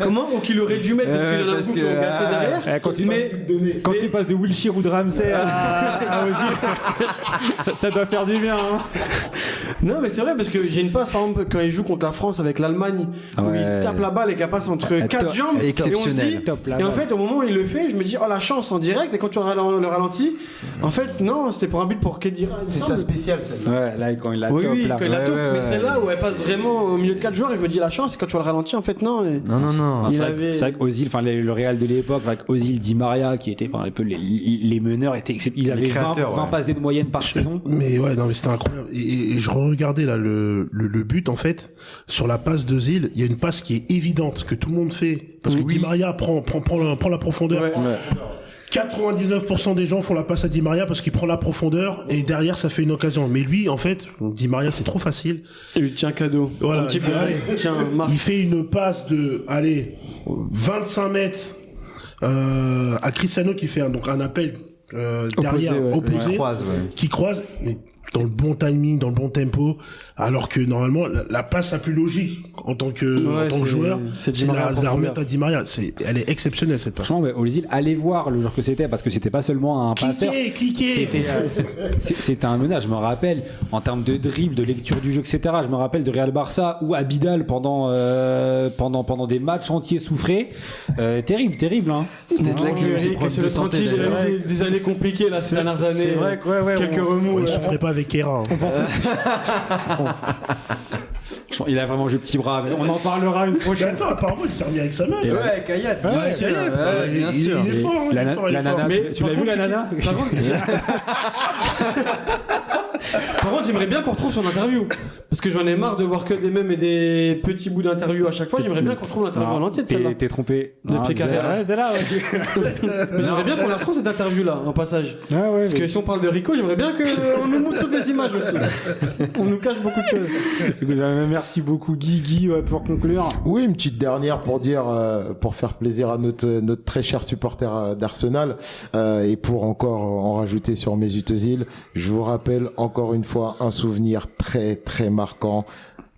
Comment? Ou qu'il aurait dû mettre, parce qu'il y en a beaucoup qui ont gâté derrière. Quand tu passes de Wilshere ou de Ramsey à Ozil, ça doit faire du bien. Hein. Non, mais c'est vrai, parce que j'ai une passe, par exemple, quand il joue contre la France avec l'Allemagne, où il tape la balle et qu'elle passe entre 4 jambes, et on se dit, et en fait, au moment où il le fait, je me dis, oh la chance en direct, et quand tu le ralentis, en fait, non, c'était pour un but pour Khedira. C'est ça spécial, celle-là. Ouais, là, quand il la oui, top, là. Quand il la top, mais c'est là où elle passe vraiment au milieu de 4 joueurs, et je me dis, la chance, et quand tu vois le ralenti, en fait, non. Non. C'est vrai qu'Ozil, enfin, le Real de l'époque, avec Ozil, Di Maria, qui étaient un peu les meneurs, ils avaient 20 passes D de moyenne par saison. Mais ouais, non, mais c'était incroyable. Et je regardais là le but, en fait, sur la passe d'Ozil, il y a une passe qui est évidente, que tout le monde fait, parce que Di Maria prend la profondeur. Ouais. 99% des gens font la passe à Di Maria parce qu'il prend la profondeur, et derrière ça fait une occasion. Mais lui, en fait, Di Maria, c'est trop facile. Il lui tient cadeau. Voilà, un petit peu. Tiens, il fait une passe de 25 mètres à Cristiano, qui fait un appel derrière, opposé, croise, qui croise. Mais dans le bon timing, dans le bon tempo, alors que normalement la passe la plus logique en tant que joueur, c'est la remettre à Di Maria. Elle est exceptionnelle cette passe. Franchement, Ozil, allez voir le joueur que c'était, parce que c'était pas seulement un passeur. Cliquez. C'était un menage. Je me rappelle en termes de dribble, de lecture du jeu, etc. Je me rappelle de Real Barça où Abidal pendant des matchs entiers souffrait. Terrible. Hein. Peut-être là que c'est c'est le tranquille des années compliquées là ces dernières années. C'est vrai que quelques remous. Il souffrait pas avec Kera. Il a vraiment joué petit bras, mais on en parlera une prochaine. Attends, apparemment il s'est remis avec sa meuf. Ouais, Kayat, bien sûr. Il est fort. La nana, Mais tu l'as vu la nana? Par contre, j'aimerais bien qu'on retrouve son interview. Parce que j'en ai marre de voir que des mèmes et des petits bouts d'interview à chaque fois. J'aimerais bien qu'on retrouve l'interview en entier de celle-là. T'es trompé. De Pied Carré. Ouais, c'est là, ouais. Mais j'aimerais bien qu'on la retrouve cette interview-là, en passage. Ah ouais, Parce que si on parle de Rico, j'aimerais bien qu'on nous montre toutes les images aussi. On nous cache beaucoup de choses. Merci beaucoup Guigui pour conclure. Oui, une petite dernière pour dire, pour faire plaisir à notre très cher supporter d'Arsenal, et pour encore en rajouter sur Mesut Özil, je vous rappelle encore une fois un souvenir très très marquant.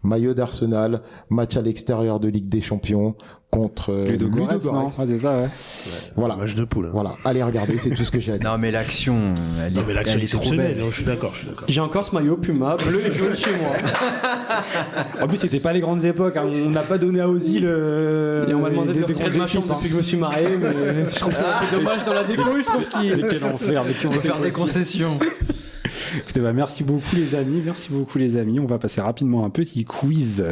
Maillot d'Arsenal, match à l'extérieur de Ligue des Champions contre Ludogorets, non? Ah, c'est ça, ouais. Voilà. Match de poule. Voilà. Allez regarder, c'est tout ce que j'ai à dire. Non, mais l'action, elle est trop exceptionnelle. belle. Je suis d'accord. J'ai encore ce maillot Puma, bleu et jaune chez moi. En plus, c'était pas les grandes époques. Hein. On n'a pas donné à Ozil. Et on m'a demandé de retirer de ma chambre depuis que je me suis marié, mais je trouve ça un peu dommage dans la déco. Je trouve qu'il. Quel enfer. On va faire des concessions. Écoutez, merci beaucoup les amis. On va passer rapidement à un petit quiz.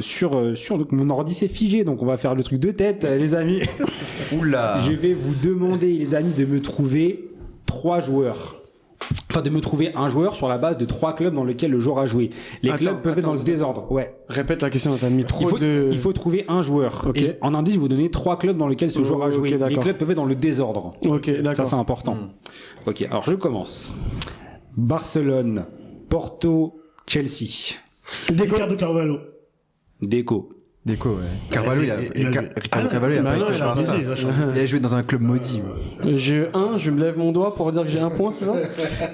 Sur donc mon ordi c'est figé, donc on va faire le truc de tête, les amis. Oula. Je vais vous demander, les amis, de me trouver 3 joueurs. Enfin, de me trouver un joueur sur la base de 3 clubs dans lesquels le joueur a joué. Les clubs peuvent être dans le désordre. Ouais. Répète la question, t'as mis trop de... Il faut trouver un joueur. Ok. Et en indice, je vous donner 3 clubs dans lesquels ce joueur a joué. d'accord. Les clubs peuvent être dans le désordre. Ok, d'accord. Ça, c'est important. Ok, alors je commence. Barcelone, Porto, Chelsea. Ricardo Carvalho. Deco. Déco, ouais. Carvalho, Ricardo Carvalho, il a pas été à Barça. Il a joué dans un club maudit. J'ai je me lève mon doigt pour dire que j'ai un point, c'est ça?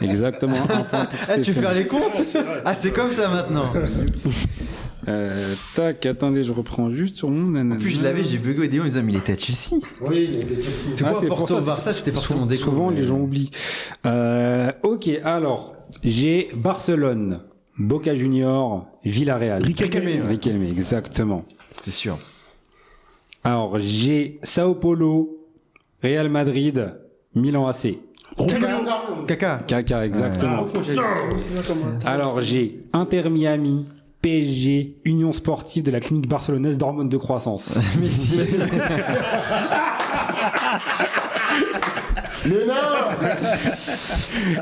Exactement, un point pour Ah, tu Stéphane. fais faire les comptes? Ah, c'est comme ça maintenant. Tac, attendez, je reprends juste sur mon... En plus, je l'avais, j'ai bugué au début en disant, mais il était à Chelsea. Oui, il était Chelsea. C'est quoi, Porto, Barça, c'était forcément Déco. Souvent, les gens oublient. Ok, alors, j'ai Barcelone, Boca Junior, Villarreal. Riquelme, exactement. C'est sûr. Alors, j'ai Sao Paulo, Real Madrid, Milan AC. Kaka, exactement. Alors, j'ai Inter Miami, PSG, Union Sportive de la clinique barcelonaise d'hormones de croissance. Mais si. Mais non.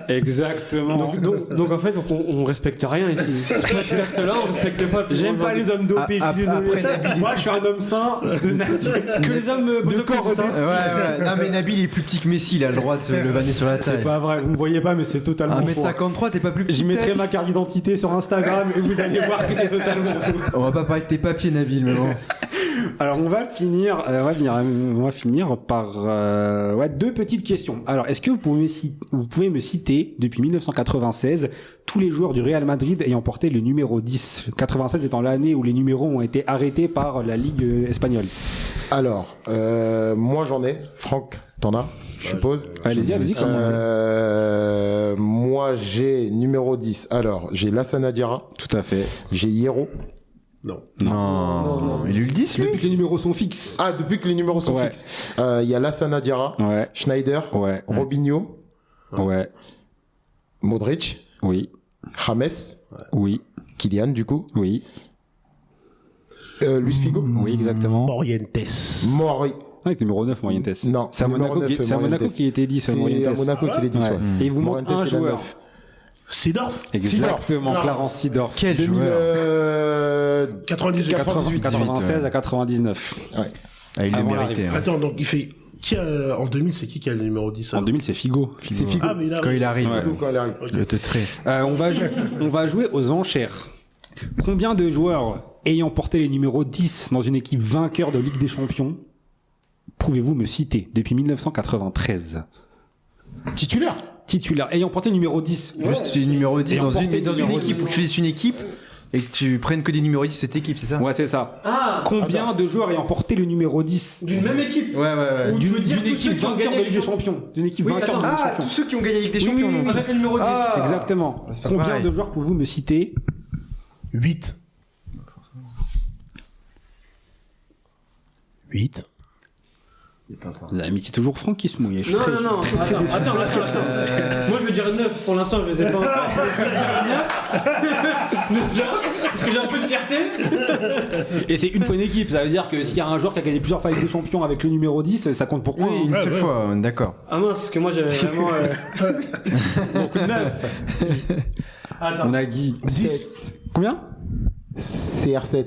Exactement. Donc en fait, on respecte rien ici. Ce podcast-là, on respecte pas. J'aime pas les hommes dopés, je suis désolé. Moi, je suis un homme sain de nature. Que les hommes de corps Ouais. Non, mais Nabil il est plus petit que Messi, il a le droit de se le vanner sur la taille. C'est pas vrai, vous me voyez pas, mais c'est totalement faux. 1m53, t'es pas plus petit. Je mettrai ma carte d'identité sur Instagram et vous allez voir que c'est totalement faux. On va pas parler de tes papiers, Nabil, mais bon. Alors on va finir par 2 petites questions. Alors est-ce que vous pouvez me citer depuis 1996 tous les joueurs du Real Madrid ayant porté le numéro 10, 96 étant l'année où les numéros ont été arrêtés par la Ligue espagnole. Alors, moi j'en ai. Franck, t'en as, je suppose. Allez-y, commencez. Moi j'ai numéro 10. Alors, j'ai Lassana Diarra. Tout à fait. J'ai Hierro. Non. Il a eu le 10, lui. Depuis que les numéros sont fixes. Ah, depuis que les numéros sont fixes. Il y a Lassana Diarra. Ouais. Schneider. Ouais. Robinho. Ouais. Modric. Oui. James. Oui. Kylian, du coup. Oui. Luis Figo. Oui, exactement. Morientes. Avec numéro 9, Morientes. Non. C'est à Monaco qui était 10, C'est Morientes. à Monaco qu'il est 10, ouais. Et il vous manque Morientes, un c'est la joueur. 9. Sidorf. Exactement, Clarence Sidorf. Quel joueur 98. 96 à 99. Ouais. Ah, il le Avant méritait. Hein. Attends, donc il fait... En 2000, c'est qui a le numéro 10 En 2000, c'est Figo. C'est Figo. Ah, mais il a... Quand il arrive. Ouais. Quand il arrive. Le teutré. On va jouer aux enchères. Combien de joueurs ayant porté les numéros 10 dans une équipe vainqueur de Ligue des Champions pouvez-vous me citer depuis 1993? Titulaire. Titulaire. Ayant porté le numéro 10. Juste le numéro 10 dans une numéro équipe. 10. Faut que tu choisisses une équipe et que tu prennes que des numéros 10 de cette équipe, c'est ça? Ouais, c'est ça. Ah, Combien de joueurs ayant porté le numéro 10 d'une même équipe. Ouais. Ou tu veux dire d'une tous ceux équipe qui ont vainqueur gagné de la Ligue des Champions. D'une équipe Oui, vainqueur de attends. Ligue des Ah, Champions. tous ceux qui ont gagné la Ligue des Oui, Champions, oui, non? oui. Avec le numéro 10. Ah. Exactement. C'est pas Combien pareil. de joueurs pouvez-vous me citer? 8. 8. Les amis, c'est toujours Franck qui se mouille. Je suis Non, très- non, non, je suis très déçu. attends. Moi, je veux dire 9. Pour l'instant, je les ai pas encore. Je veux dire 9. Parce que j'ai un peu de fierté. Et c'est une fois une équipe. Ça veut dire que s'il y a un joueur qui a gagné plusieurs fois avec des champions avec le numéro 10, ça compte pour moi. Oui, une seule fois, on est d'accord. Ah mince, parce que moi, j'avais vraiment... Donc 9. Attends. On a Guy. 7. Combien? CR7.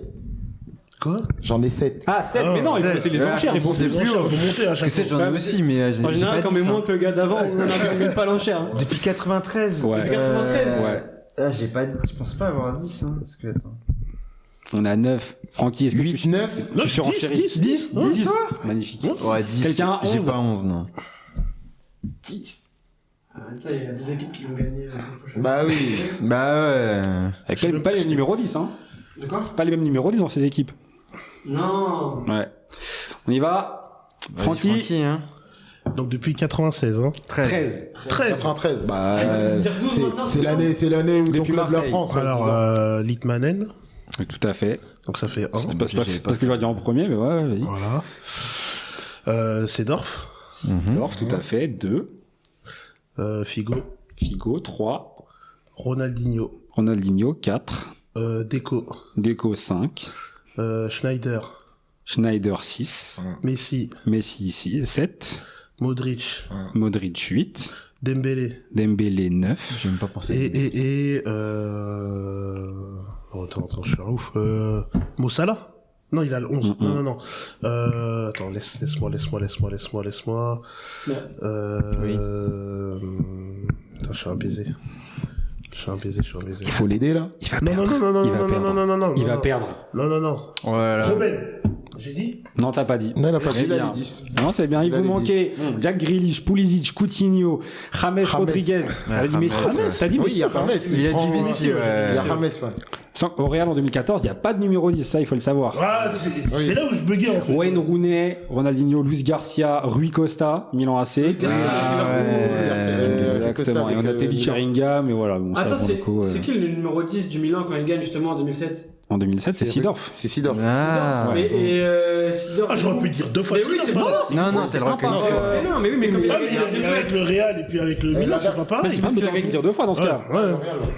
Quoi? J'en ai 7. Ah, 7. Mais non, il faut c'est les enchères. Ils vont Les enchères, faut monter à Parce que chaque 7, fois. j'en ai aussi, mais j'ai En général, pas quand on dit met ça. moins que le gars d'avant, on gagne pas l'enchère. Depuis 93. Ouais. Depuis 93. Ouais. Ah, je pense pas avoir 10, hein. Parce que, attends. On a 9. Francky, est-ce que 8, tu 9. tu surenchéris? 10. 10. Magnifique. Ouais, 10. Quelqu'un a J'ai 11. pas 11, non. 10. Il y a des équipes qui vont gagner. Bah oui. Bah ouais. Avec pas les numéros 10, hein. De quoi? Pas les mêmes numéros 10 dans ces équipes. Non. Ouais. On y va. Francky. Hein. Donc depuis 96, hein. 13. 13. 93. Bah, dire 12 maintenant, c'est c'est l'année où ton Depuis club la Marseille. France. Alors, Litmanen. Tout à fait. Donc ça fait 1. C'est pas parce que j'aurais dit en premier, mais ouais, vas-y. Voilà. Sedorf. Dorf, tout à fait. 2. Figo. Figo, 3. Ronaldinho. Ronaldinho, 4. Deco. Deco, 5. Schneider. Schneider, 6. Messi. Messi, ici, 7. Modric. Modric, 8. Dembélé. Dembélé, 9. J'ai même pas pensé. Et oh, attends, je suis un ouf. Mossala? Non, il a le 11. Non. Attends, laisse-moi. Attends, je suis un baiser. Il faut l'aider là. Il va Non, perdre. non. Il va perdre. Non. Voilà. Robben. J'ai dit? Non, t'as pas dit. Non, il a pas Très dit, il a bien. dit 10. Non, c'est bien. Il Il a vous dit manquait Jack Grealish, Pulisic, Coutinho, James Rodriguez. T'as dit Messi. T'as dit Oui, Messi. il y a ou pas James. Il a dit Messi, ouais. Il y a James, ouais. Au Real en 2014, il n'y a pas de numéro 10, ça il faut le savoir. Ah, c'est là où je buguais en fait. Wayne Rooney, Ronaldinho, Luis Garcia, Rui Costa, Milan AC. Exactement. Et on a Teddy Sheringham, mais voilà. Bon, ça, Attends, pour le coup, c'est qui le numéro 10 du Milan quand il gagne justement en 2007? en 2007, c'est Sidorf. C'est Sidorf. Ah. Mais Sidorf. Ah, j'aurais pu dire 2 fois. Mais oui, c'est Sidorf. bon. Non, c'est le recueil. Mais non, mais oui, mais comme il Ah, a gagné mais avec le Real et puis avec le Milan, c'est pas Mais pareil. c'est pas mais t'as qu'à dire 2 fois dans ce cas. Ouais.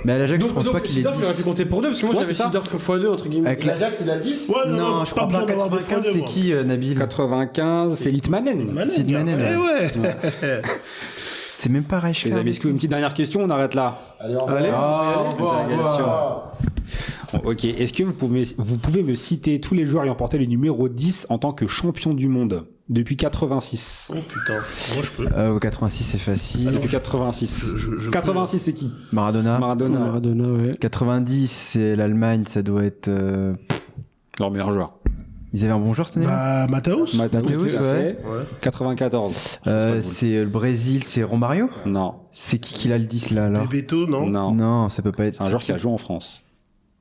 Mais à l'Ajax, je Donc, pense pas qu'il ait Sidorf, il aurait pu compter pour 2 parce que moi Ouais, j'avais c'est ça. Sidorf x2 entre guillemets. Avec la- L'Ajax, il a le 10. Ouais, Non, je crois pas. besoin d'avoir deux 95, fois c'est deux, qui, Nabil? 95, c'est Litmanen. moi. Sid Manen, Eh ouais. C'est même pas Reich. Les amis, est-ce que une petite dernière question, on arrête là. Allez, au revoir. Allez. Interrogation. Bon, ok, est-ce que vous pouvez me citer tous les joueurs ayant porté le numéro 10 en tant que champion du monde depuis 86? Oh putain, moi je peux. Au 86, c'est facile. Depuis 86. Je 86, c'est qui? Maradona. Maradona. ouais. 90, c'est l'Allemagne, ça doit être. Leur meilleur joueur. Ils avaient un bon joueur cette année Bah, Matthäus. Matthäus, Matthäus, tout à ouais. fait. 94. C'est le Brésil, c'est Romario. Non. C'est qui l'a le 10 là alors? Bebeto, non. Non. Non, ça peut pas être. C'est un joueur qui a joué en France.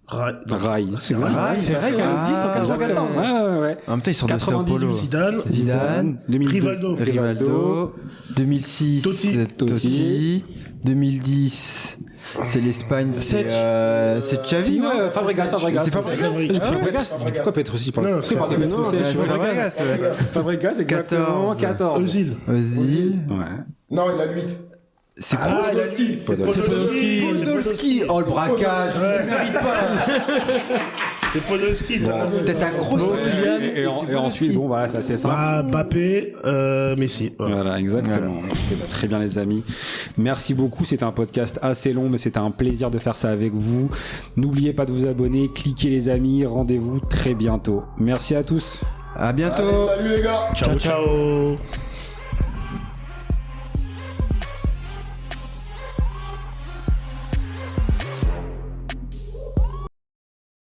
Rai. Rai. C'est Rai. C'est vrai qu'il y a le 10 en 94. Ouais. En même temps, ils sortent de Sao 98, Paulo. Zidane. Zidane. 2002. Rivaldo. Rivaldo. 2006, Totti. c'est Totti. 2010, c'est l'Espagne, c'est Xavi, non? Fabregas. C'est Fabregas. C'est Fabregas. Pourquoi peut-être aussi pas? Non, Pourquoi parler de Non, Fabregas? c'est Fabregas. Fabregas, exactement. 14. Özil. Ozil. Ouais. Non, il a 8. C'est Ah, Kroos. il a dit. Podolski. Podolski. Oh le braquage, Ouais. il mérite pas. C'est Podolski. t'as raison. Peut-être un gros Et ensuite, bon, voilà, c'est assez simple. Bah, Mbappé, Messi. Voilà. Voilà, exactement. Écoutez, très bien les amis. Merci beaucoup, c'était un podcast assez long, mais c'était un plaisir de faire ça avec vous. N'oubliez pas de vous abonner, cliquez les amis, rendez-vous très bientôt. Merci à tous. À bientôt. Allez, salut les gars. Ciao, ciao.